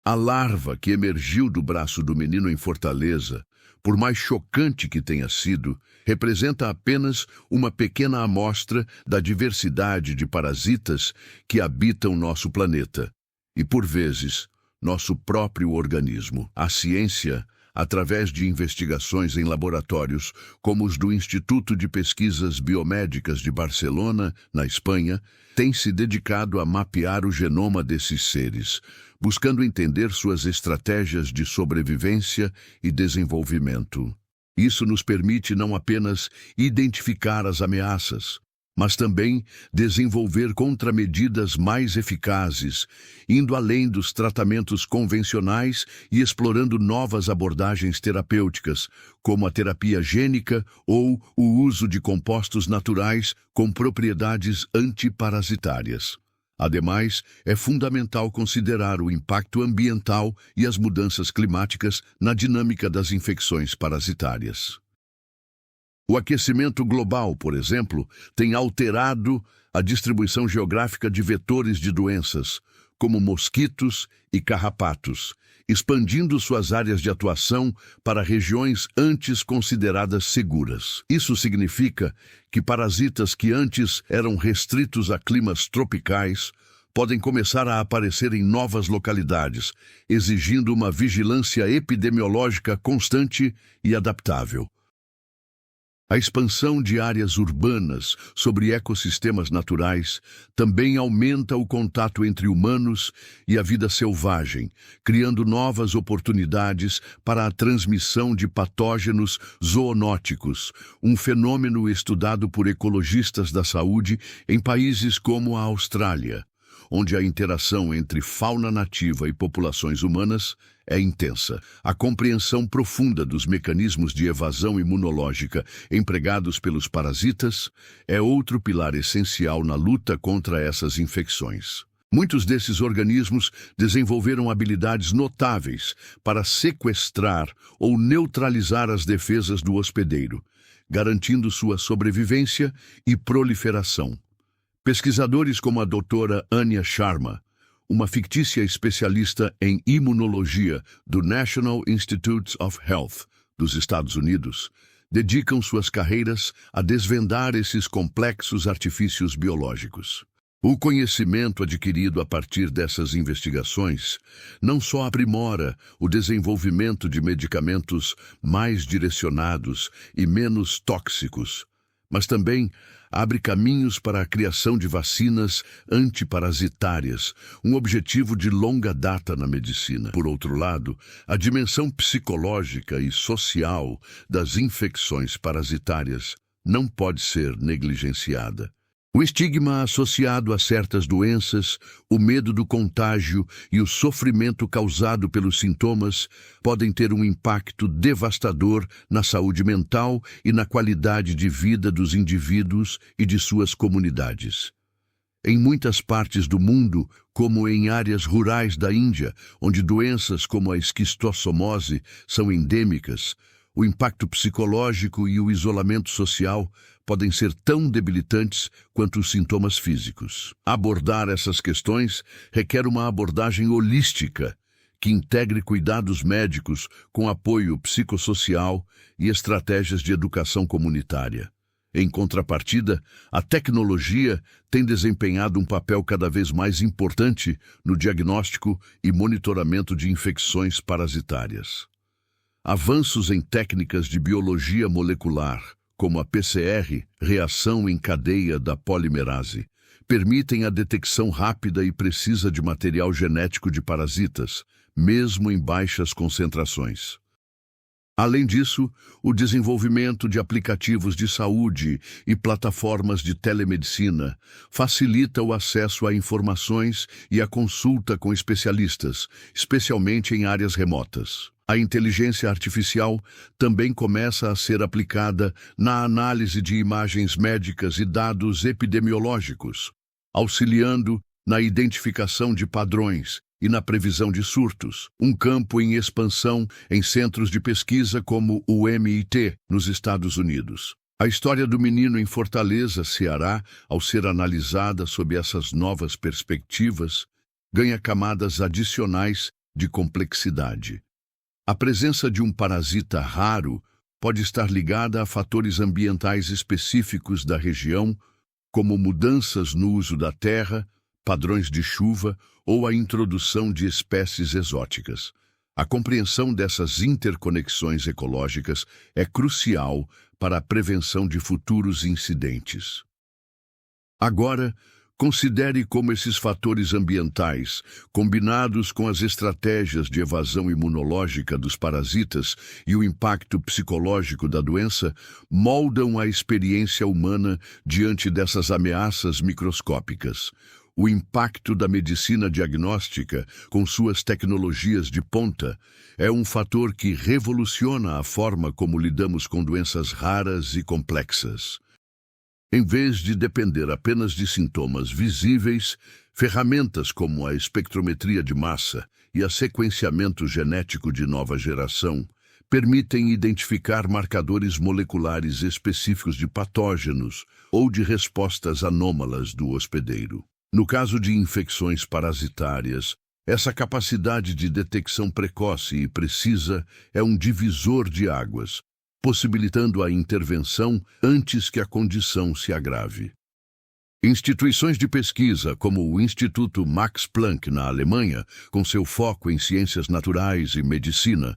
A larva que emergiu do braço do menino em Fortaleza, por mais chocante que tenha sido, representa apenas uma pequena amostra da diversidade de parasitas que habitam nosso planeta e, por vezes, nosso próprio organismo. A ciência, através de investigações em laboratórios, como os do Instituto de Pesquisas Biomédicas de Barcelona, na Espanha, tem se dedicado a mapear o genoma desses seres, buscando entender suas estratégias de sobrevivência e desenvolvimento. Isso nos permite não apenas identificar as ameaças, mas também desenvolver contramedidas mais eficazes, indo além dos tratamentos convencionais e explorando novas abordagens terapêuticas, como a terapia gênica ou o uso de compostos naturais com propriedades antiparasitárias. Ademais, é fundamental considerar o impacto ambiental e as mudanças climáticas na dinâmica das infecções parasitárias. O aquecimento global, por exemplo, tem alterado a distribuição geográfica de vetores de doenças, como mosquitos e carrapatos, expandindo suas áreas de atuação para regiões antes consideradas seguras. Isso significa que parasitas que antes eram restritos a climas tropicais podem começar a aparecer em novas localidades, exigindo uma vigilância epidemiológica constante e adaptável. A expansão de áreas urbanas sobre ecossistemas naturais também aumenta o contato entre humanos e a vida selvagem, criando novas oportunidades para a transmissão de patógenos zoonóticos, um fenômeno estudado por ecologistas da saúde em países como a Austrália, onde a interação entre fauna nativa e populações humanas é intensa. A compreensão profunda dos mecanismos de evasão imunológica empregados pelos parasitas é outro pilar essencial na luta contra essas infecções. Muitos desses organismos desenvolveram habilidades notáveis para sequestrar ou neutralizar as defesas do hospedeiro, garantindo sua sobrevivência e proliferação. Pesquisadores como a doutora Anya Sharma, uma fictícia especialista em imunologia do National Institutes of Health dos Estados Unidos, dedicam suas carreiras a desvendar esses complexos artifícios biológicos. O conhecimento adquirido a partir dessas investigações não só aprimora o desenvolvimento de medicamentos mais direcionados e menos tóxicos, mas também abre caminhos para a criação de vacinas antiparasitárias, um objetivo de longa data na medicina. Por outro lado, a dimensão psicológica e social das infecções parasitárias não pode ser negligenciada. O estigma associado a certas doenças, o medo do contágio e o sofrimento causado pelos sintomas podem ter um impacto devastador na saúde mental e na qualidade de vida dos indivíduos e de suas comunidades. Em muitas partes do mundo, como em áreas rurais da Índia, onde doenças como a esquistossomose são endêmicas, o impacto psicológico e o isolamento social podem ser tão debilitantes quanto os sintomas físicos. Abordar essas questões requer uma abordagem holística, que integre cuidados médicos com apoio psicossocial e estratégias de educação comunitária. Em contrapartida, a tecnologia tem desempenhado um papel cada vez mais importante no diagnóstico e monitoramento de infecções parasitárias. Avanços em técnicas de biologia molecular, como a PCR, reação em cadeia da polimerase, permitem a detecção rápida e precisa de material genético de parasitas, mesmo em baixas concentrações. Além disso, o desenvolvimento de aplicativos de saúde e plataformas de telemedicina facilita o acesso a informações e a consulta com especialistas, especialmente em áreas remotas. A inteligência artificial também começa a ser aplicada na análise de imagens médicas e dados epidemiológicos, auxiliando na identificação de padrões e na previsão de surtos, um campo em expansão em centros de pesquisa como o MIT, nos Estados Unidos. A história do menino em Fortaleza, Ceará, ao ser analisada sob essas novas perspectivas, ganha camadas adicionais de complexidade. A presença de um parasita raro pode estar ligada a fatores ambientais específicos da região, como mudanças no uso da terra, padrões de chuva ou a introdução de espécies exóticas. A compreensão dessas interconexões ecológicas é crucial para a prevenção de futuros incidentes. Agora, considere como esses fatores ambientais, combinados com as estratégias de evasão imunológica dos parasitas e o impacto psicológico da doença, moldam a experiência humana diante dessas ameaças microscópicas. O impacto da medicina diagnóstica, com suas tecnologias de ponta, é um fator que revoluciona a forma como lidamos com doenças raras e complexas. Em vez de depender apenas de sintomas visíveis, ferramentas como a espectrometria de massa e a sequenciamento genético de nova geração permitem identificar marcadores moleculares específicos de patógenos ou de respostas anômalas do hospedeiro. No caso de infecções parasitárias, essa capacidade de detecção precoce e precisa é um divisor de águas, possibilitando a intervenção antes que a condição se agrave. Instituições de pesquisa, como o Instituto Max Planck na Alemanha, com seu foco em ciências naturais e medicina,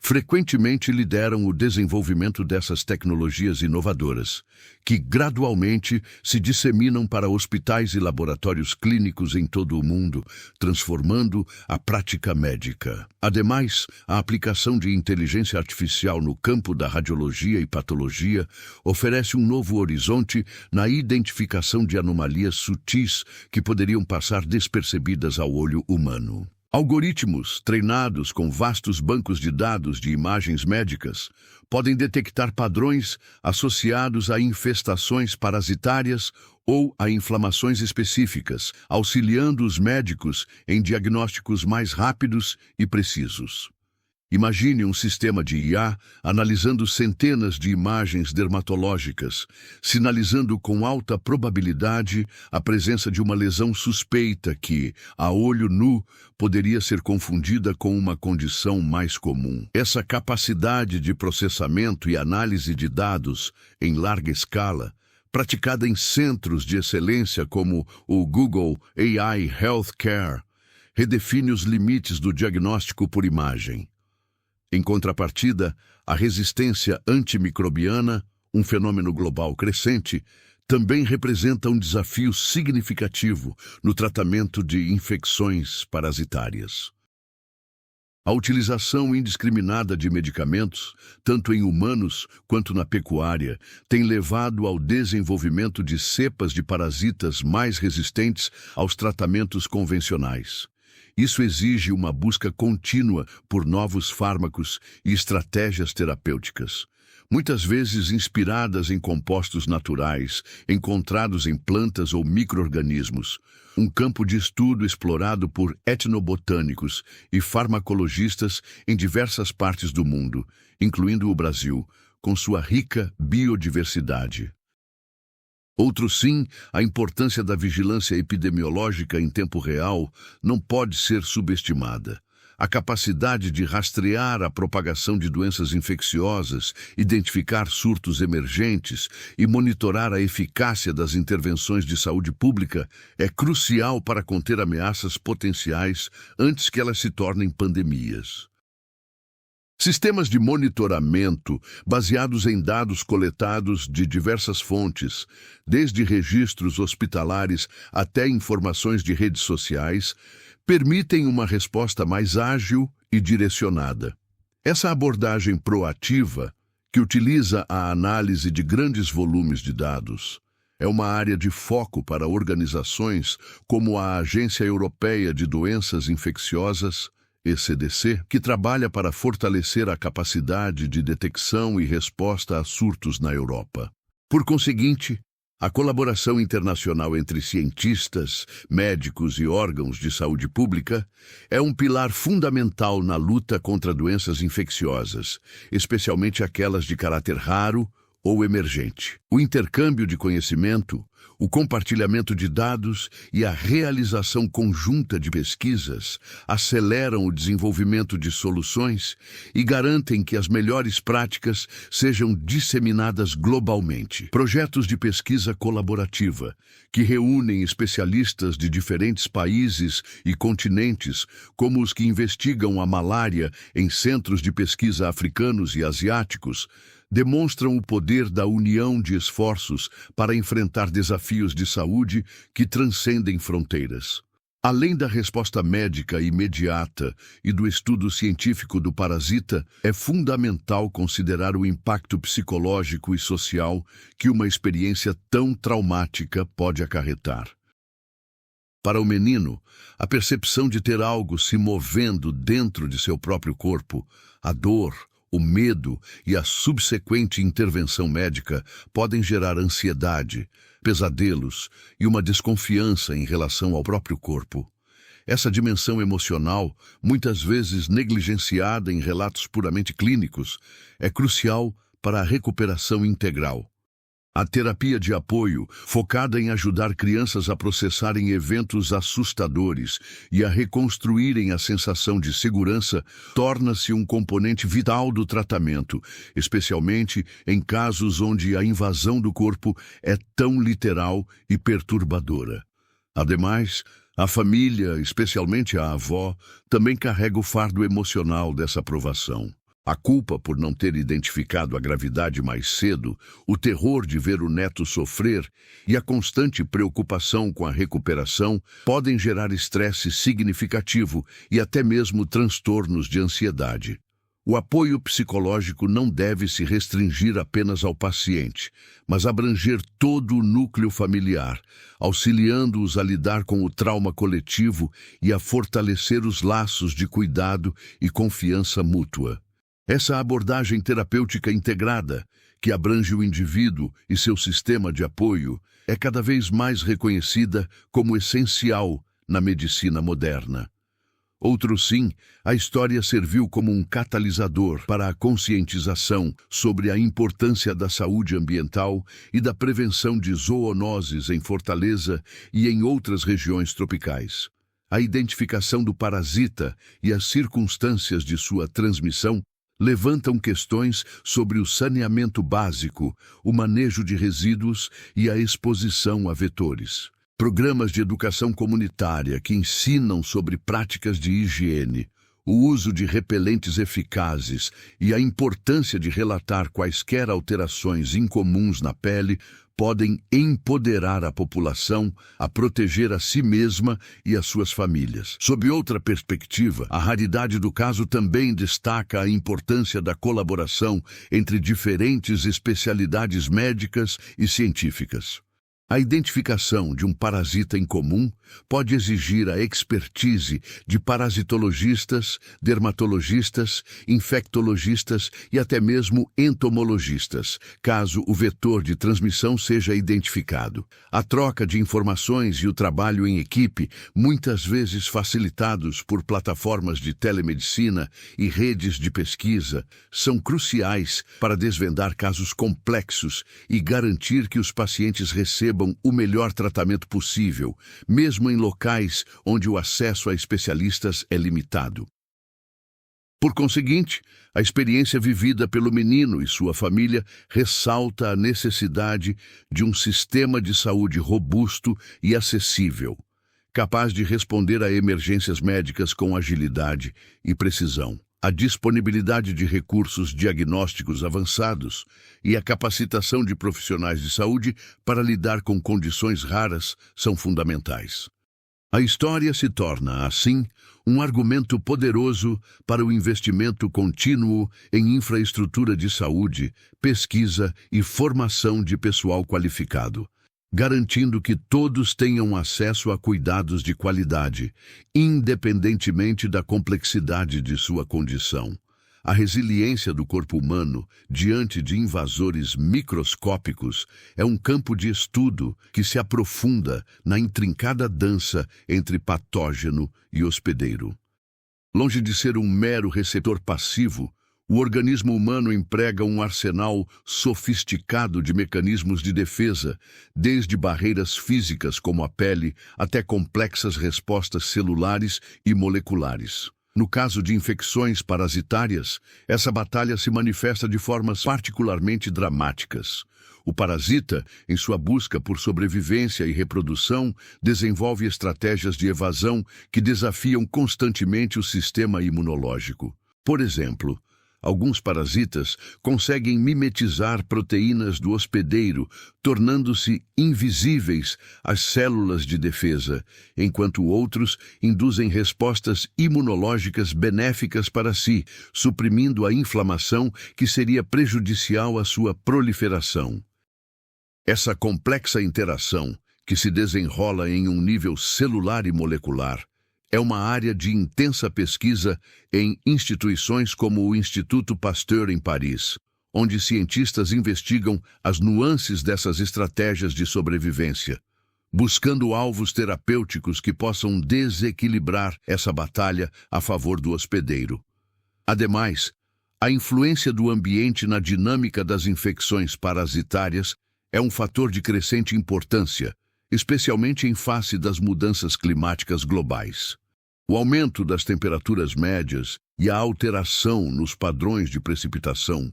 frequentemente lideram o desenvolvimento dessas tecnologias inovadoras, que gradualmente se disseminam para hospitais e laboratórios clínicos em todo o mundo, transformando a prática médica. Ademais, a aplicação de inteligência artificial no campo da radiologia e patologia oferece um novo horizonte na identificação de anomalias sutis que poderiam passar despercebidas ao olho humano. Algoritmos treinados com vastos bancos de dados de imagens médicas podem detectar padrões associados a infestações parasitárias ou a inflamações específicas, auxiliando os médicos em diagnósticos mais rápidos e precisos. Imagine um sistema de IA analisando centenas de imagens dermatológicas, sinalizando com alta probabilidade a presença de uma lesão suspeita que, a olho nu, poderia ser confundida com uma condição mais comum. Essa capacidade de processamento e análise de dados em larga escala, praticada em centros de excelência como o Google AI Healthcare, redefine os limites do diagnóstico por imagem. Em contrapartida, a resistência antimicrobiana, um fenômeno global crescente, também representa um desafio significativo no tratamento de infecções parasitárias. A utilização indiscriminada de medicamentos, tanto em humanos quanto na pecuária, tem levado ao desenvolvimento de cepas de parasitas mais resistentes aos tratamentos convencionais. Isso exige uma busca contínua por novos fármacos e estratégias terapêuticas, muitas vezes inspiradas em compostos naturais, encontrados em plantas ou micro-organismos, um campo de estudo explorado por etnobotânicos e farmacologistas em diversas partes do mundo, incluindo o Brasil, com sua rica biodiversidade. Outro sim, a importância da vigilância epidemiológica em tempo real não pode ser subestimada. A capacidade de rastrear a propagação de doenças infecciosas, identificar surtos emergentes e monitorar a eficácia das intervenções de saúde pública é crucial para conter ameaças potenciais antes que elas se tornem pandemias. Sistemas de monitoramento baseados em dados coletados de diversas fontes, desde registros hospitalares até informações de redes sociais, permitem uma resposta mais ágil e direcionada. Essa abordagem proativa, que utiliza a análise de grandes volumes de dados, é uma área de foco para organizações como a Agência Europeia de Doenças Infecciosas, ECDC, que trabalha para fortalecer a capacidade de detecção e resposta a surtos na Europa. Por conseguinte, a colaboração internacional entre cientistas, médicos e órgãos de saúde pública é um pilar fundamental na luta contra doenças infecciosas, especialmente aquelas de caráter raro ou emergente. O intercâmbio de conhecimento, o compartilhamento de dados e a realização conjunta de pesquisas aceleram o desenvolvimento de soluções e garantem que as melhores práticas sejam disseminadas globalmente. Projetos de pesquisa colaborativa, que reúnem especialistas de diferentes países e continentes, como os que investigam a malária em centros de pesquisa africanos e asiáticos, demonstram o poder da união de esforços para enfrentar desafios de saúde que transcendem fronteiras. Além da resposta médica imediata e do estudo científico do parasita, é fundamental considerar o impacto psicológico e social que uma experiência tão traumática pode acarretar. Para o menino, a percepção de ter algo se movendo dentro de seu próprio corpo, a dor, o medo e a subsequente intervenção médica podem gerar ansiedade, pesadelos e uma desconfiança em relação ao próprio corpo. Essa dimensão emocional, muitas vezes negligenciada em relatos puramente clínicos, é crucial para a recuperação integral. A terapia de apoio, focada em ajudar crianças a processarem eventos assustadores e a reconstruírem a sensação de segurança, torna-se um componente vital do tratamento, especialmente em casos onde a invasão do corpo é tão literal e perturbadora. Ademais, a família, especialmente a avó, também carrega o fardo emocional dessa provação. A culpa por não ter identificado a gravidade mais cedo, o terror de ver o neto sofrer e a constante preocupação com a recuperação podem gerar estresse significativo e até mesmo transtornos de ansiedade. O apoio psicológico não deve se restringir apenas ao paciente, mas abranger todo o núcleo familiar, auxiliando-os a lidar com o trauma coletivo e a fortalecer os laços de cuidado e confiança mútua. Essa abordagem terapêutica integrada, que abrange o indivíduo e seu sistema de apoio, é cada vez mais reconhecida como essencial na medicina moderna. Outro sim, a história serviu como um catalisador para a conscientização sobre a importância da saúde ambiental e da prevenção de zoonoses em Fortaleza e em outras regiões tropicais. A identificação do parasita e as circunstâncias de sua transmissão levantam questões sobre o saneamento básico, o manejo de resíduos e a exposição a vetores. Programas de educação comunitária que ensinam sobre práticas de higiene, o uso de repelentes eficazes e a importância de relatar quaisquer alterações incomuns na pele podem empoderar a população a proteger a si mesma e as suas famílias. Sob outra perspectiva, a raridade do caso também destaca a importância da colaboração entre diferentes especialidades médicas e científicas. A identificação de um parasita em comum pode exigir a expertise de parasitologistas, dermatologistas, infectologistas e até mesmo entomologistas, caso o vetor de transmissão seja identificado. A troca de informações e o trabalho em equipe, muitas vezes facilitados por plataformas de telemedicina e redes de pesquisa, são cruciais para desvendar casos complexos e garantir que os pacientes recebam o melhor tratamento possível, mesmo em locais onde o acesso a especialistas é limitado. Por conseguinte, a experiência vivida pelo menino e sua família ressalta a necessidade de um sistema de saúde robusto e acessível, capaz de responder a emergências médicas com agilidade e precisão. A disponibilidade de recursos diagnósticos avançados e a capacitação de profissionais de saúde para lidar com condições raras são fundamentais. A história se torna, assim, um argumento poderoso para o investimento contínuo em infraestrutura de saúde, pesquisa e formação de pessoal qualificado, garantindo que todos tenham acesso a cuidados de qualidade, independentemente da complexidade de sua condição. A resiliência do corpo humano diante de invasores microscópicos é um campo de estudo que se aprofunda na intrincada dança entre patógeno e hospedeiro. Longe de ser um mero receptor passivo, o organismo humano emprega um arsenal sofisticado de mecanismos de defesa, desde barreiras físicas como a pele até complexas respostas celulares e moleculares. No caso de infecções parasitárias, essa batalha se manifesta de formas particularmente dramáticas. O parasita, em sua busca por sobrevivência e reprodução, desenvolve estratégias de evasão que desafiam constantemente o sistema imunológico. Por exemplo, alguns parasitas conseguem mimetizar proteínas do hospedeiro, tornando-se invisíveis às células de defesa, enquanto outros induzem respostas imunológicas benéficas para si, suprimindo a inflamação que seria prejudicial à sua proliferação. Essa complexa interação, que se desenrola em um nível celular e molecular, é uma área de intensa pesquisa em instituições como o Instituto Pasteur em Paris, onde cientistas investigam as nuances dessas estratégias de sobrevivência, buscando alvos terapêuticos que possam desequilibrar essa batalha a favor do hospedeiro. Ademais, a influência do ambiente na dinâmica das infecções parasitárias é um fator de crescente importância, especialmente em face das mudanças climáticas globais. O aumento das temperaturas médias e a alteração nos padrões de precipitação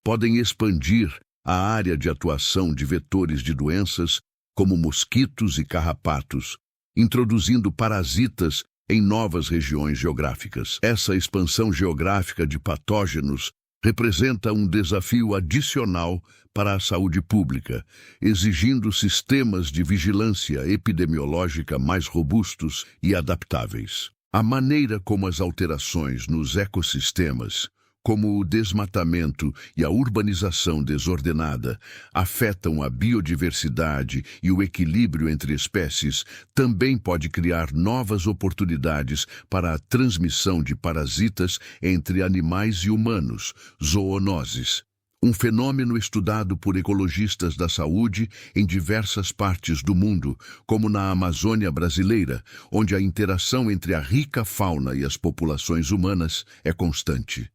podem expandir a área de atuação de vetores de doenças como mosquitos e carrapatos, introduzindo parasitas em novas regiões geográficas. Essa expansão geográfica de patógenos representa um desafio adicional para a saúde pública, exigindo sistemas de vigilância epidemiológica mais robustos e adaptáveis. A maneira como as alterações nos ecossistemas, como o desmatamento e a urbanização desordenada, afetam a biodiversidade e o equilíbrio entre espécies, também pode criar novas oportunidades para a transmissão de parasitas entre animais e humanos, zoonoses. Um fenômeno estudado por ecologistas da saúde em diversas partes do mundo, como na Amazônia brasileira, onde a interação entre a rica fauna e as populações humanas é constante.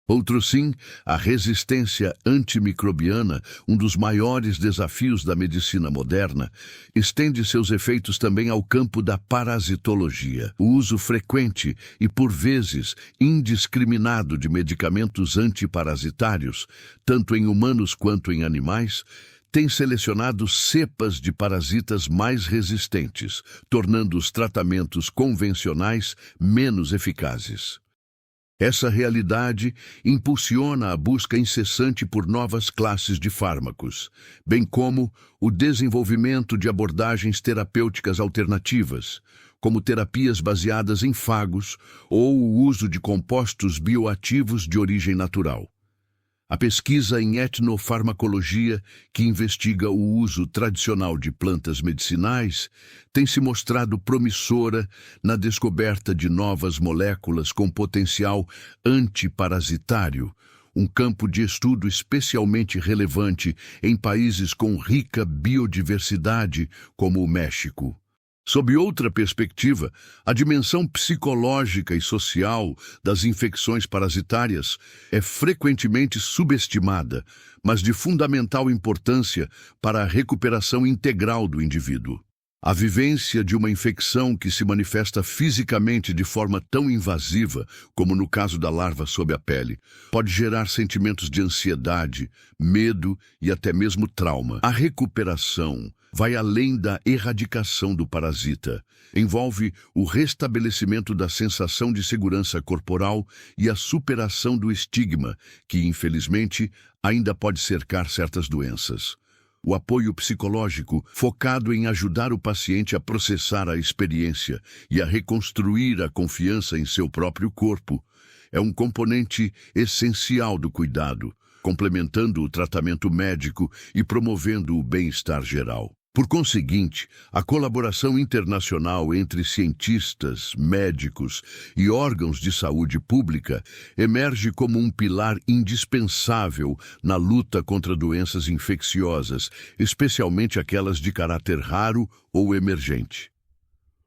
Outro sim, a resistência antimicrobiana, um dos maiores desafios da medicina moderna, estende seus efeitos também ao campo da parasitologia. O uso frequente e, por vezes, indiscriminado de medicamentos antiparasitários, tanto em humanos quanto em animais, tem selecionado cepas de parasitas mais resistentes, tornando os tratamentos convencionais menos eficazes. Essa realidade impulsiona a busca incessante por novas classes de fármacos, bem como o desenvolvimento de abordagens terapêuticas alternativas, como terapias baseadas em fagos ou o uso de compostos bioativos de origem natural. A pesquisa em etnofarmacologia, que investiga o uso tradicional de plantas medicinais, tem se mostrado promissora na descoberta de novas moléculas com potencial antiparasitário, um campo de estudo especialmente relevante em países com rica biodiversidade como o México. Sob outra perspectiva, a dimensão psicológica e social das infecções parasitárias é frequentemente subestimada, mas de fundamental importância para a recuperação integral do indivíduo. A vivência de uma infecção que se manifesta fisicamente de forma tão invasiva, como no caso da larva sob a pele, pode gerar sentimentos de ansiedade, medo e até mesmo trauma. A recuperação vai além da erradicação do parasita. Envolve o restabelecimento da sensação de segurança corporal e a superação do estigma, que, infelizmente, ainda pode cercar certas doenças. O apoio psicológico, focado em ajudar o paciente a processar a experiência e a reconstruir a confiança em seu próprio corpo, é um componente essencial do cuidado, complementando o tratamento médico e promovendo o bem-estar geral. Por conseguinte, a colaboração internacional entre cientistas, médicos e órgãos de saúde pública emerge como um pilar indispensável na luta contra doenças infecciosas, especialmente aquelas de caráter raro ou emergente.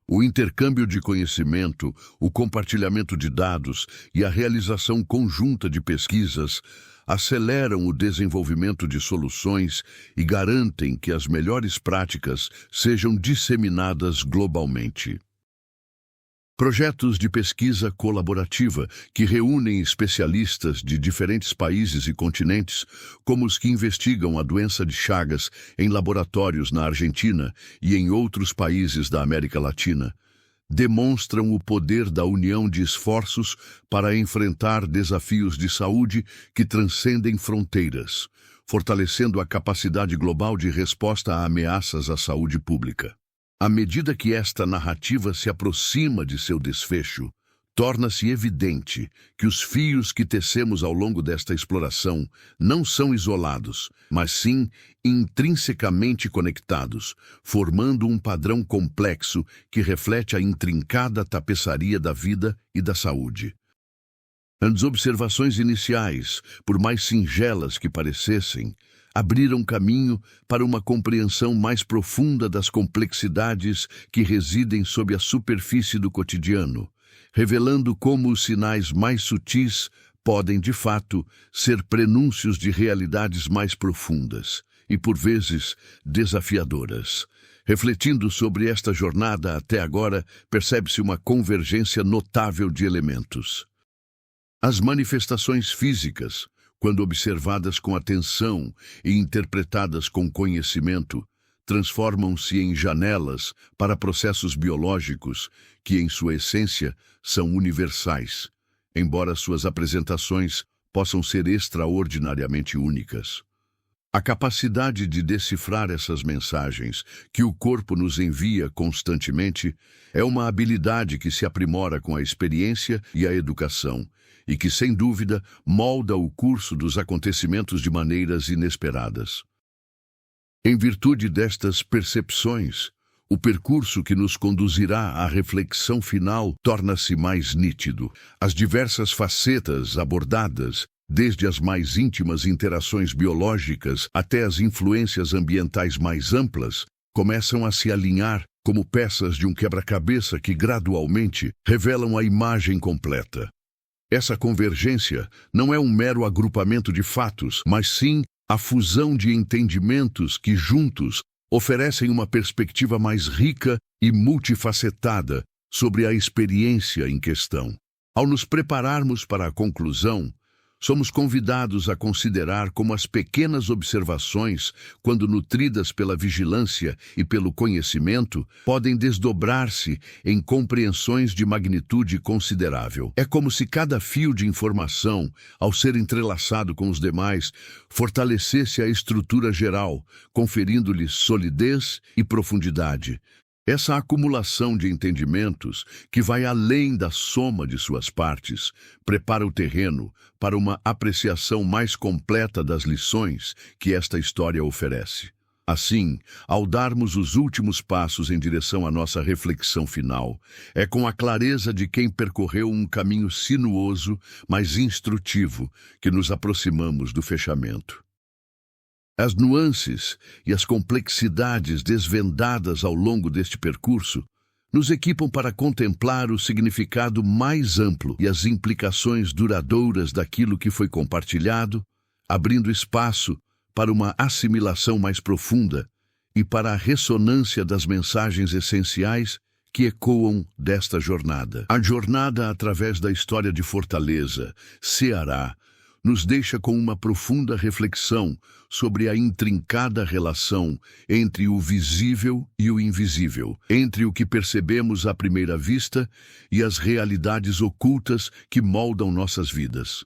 O intercâmbio de conhecimento, o compartilhamento de dados e a realização conjunta de pesquisas aceleram o desenvolvimento de soluções e garantem que as melhores práticas sejam disseminadas globalmente. Projetos de pesquisa colaborativa que reúnem especialistas de diferentes países e continentes, como os que investigam a doença de Chagas em laboratórios na Argentina e em outros países da América Latina, demonstram o poder da união de esforços para enfrentar desafios de saúde que transcendem fronteiras, fortalecendo a capacidade global de resposta a ameaças à saúde pública. À medida que esta narrativa se aproxima de seu desfecho, torna-se evidente que os fios que tecemos ao longo desta exploração não são isolados, mas sim intrinsecamente conectados, formando um padrão complexo que reflete a intrincada tapeçaria da vida e da saúde. As observações iniciais, por mais singelas que parecessem, abriram caminho para uma compreensão mais profunda das complexidades que residem sob a superfície do cotidiano, revelando como os sinais mais sutis podem, de fato, ser prenúncios de realidades mais profundas. e, por vezes, desafiadoras. Refletindo sobre esta jornada até agora, percebe-se uma convergência notável de elementos. As manifestações físicas, quando observadas com atenção e interpretadas com conhecimento, transformam-se em janelas para processos biológicos que, em sua essência, são universais, embora suas apresentações possam ser extraordinariamente únicas. A capacidade de decifrar essas mensagens que o corpo nos envia constantemente é uma habilidade que se aprimora com a experiência e a educação e que, sem dúvida, molda o curso dos acontecimentos de maneiras inesperadas. Em virtude destas percepções, o percurso que nos conduzirá à reflexão final torna-se mais nítido. As diversas facetas abordadas, desde as mais íntimas interações biológicas até as influências ambientais mais amplas, começam a se alinhar como peças de um quebra-cabeça que gradualmente revelam a imagem completa. Essa convergência não é um mero agrupamento de fatos, mas sim a fusão de entendimentos que, juntos, oferecem uma perspectiva mais rica e multifacetada sobre a experiência em questão. Ao nos prepararmos para a conclusão, somos convidados a considerar como as pequenas observações, quando nutridas pela vigilância e pelo conhecimento, podem desdobrar-se em compreensões de magnitude considerável. É como se cada fio de informação, ao ser entrelaçado com os demais, fortalecesse a estrutura geral, conferindo-lhe solidez e profundidade. Essa acumulação de entendimentos, que vai além da soma de suas partes, prepara o terreno para uma apreciação mais completa das lições que esta história oferece. Assim, ao darmos os últimos passos em direção à nossa reflexão final, é com a clareza de quem percorreu um caminho sinuoso, mas instrutivo, que nos aproximamos do fechamento. As nuances e as complexidades desvendadas ao longo deste percurso nos equipam para contemplar o significado mais amplo e as implicações duradouras daquilo que foi compartilhado, abrindo espaço para uma assimilação mais profunda e para a ressonância das mensagens essenciais que ecoam desta jornada. A jornada através da história de Fortaleza, Ceará, nos deixa com uma profunda reflexão sobre a intrincada relação entre o visível e o invisível, entre o que percebemos à primeira vista e as realidades ocultas que moldam nossas vidas.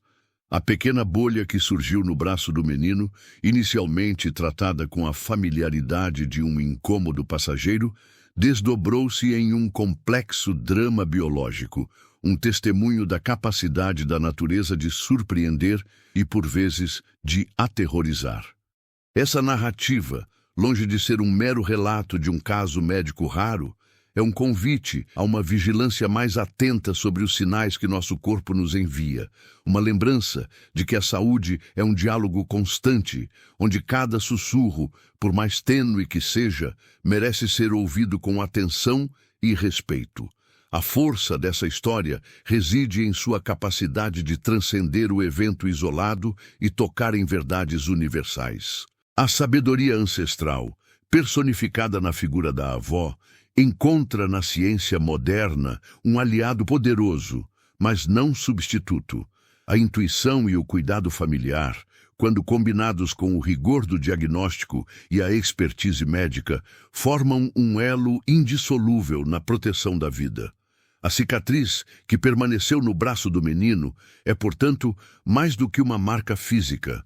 A pequena bolha que surgiu no braço do menino, inicialmente tratada com a familiaridade de um incômodo passageiro, desdobrou-se em um complexo drama biológico, um testemunho da capacidade da natureza de surpreender e, por vezes, de aterrorizar. Essa narrativa, longe de ser um mero relato de um caso médico raro, é um convite a uma vigilância mais atenta sobre os sinais que nosso corpo nos envia, uma lembrança de que a saúde é um diálogo constante, onde cada sussurro, por mais tênue que seja, merece ser ouvido com atenção e respeito. A força dessa história reside em sua capacidade de transcender o evento isolado e tocar em verdades universais. A sabedoria ancestral, personificada na figura da avó, encontra na ciência moderna um aliado poderoso, mas não substituto. A intuição e o cuidado familiar, quando combinados com o rigor do diagnóstico e a expertise médica, formam um elo indissolúvel na proteção da vida. A cicatriz que permaneceu no braço do menino é, portanto, mais do que uma marca física.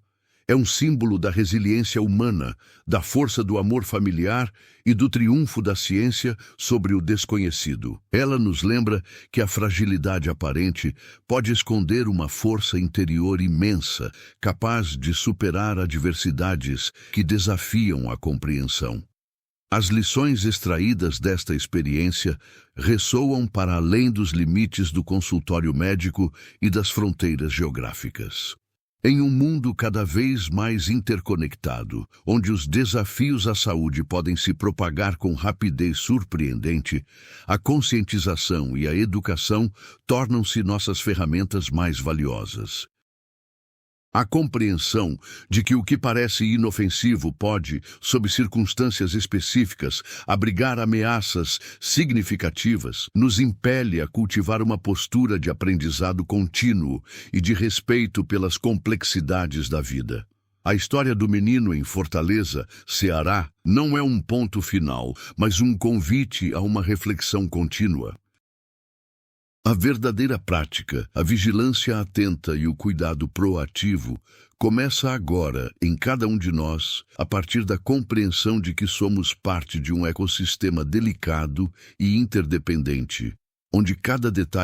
É um símbolo da resiliência humana, da força do amor familiar e do triunfo da ciência sobre o desconhecido. Ela nos lembra que a fragilidade aparente pode esconder uma força interior imensa, capaz de superar adversidades que desafiam a compreensão. As lições extraídas desta experiência ressoam para além dos limites do consultório médico e das fronteiras geográficas. Em um mundo cada vez mais interconectado, onde os desafios à saúde podem se propagar com rapidez surpreendente, a conscientização e a educação tornam-se nossas ferramentas mais valiosas. A compreensão de que o que parece inofensivo pode, sob circunstâncias específicas, abrigar ameaças significativas, nos impele a cultivar uma postura de aprendizado contínuo e de respeito pelas complexidades da vida. A história do menino em Fortaleza, Ceará, não é um ponto final, mas um convite a uma reflexão contínua. A verdadeira prática, a vigilância atenta e o cuidado proativo começa agora em cada um de nós, a partir da compreensão de que somos parte de um ecossistema delicado e interdependente, onde cada detalhe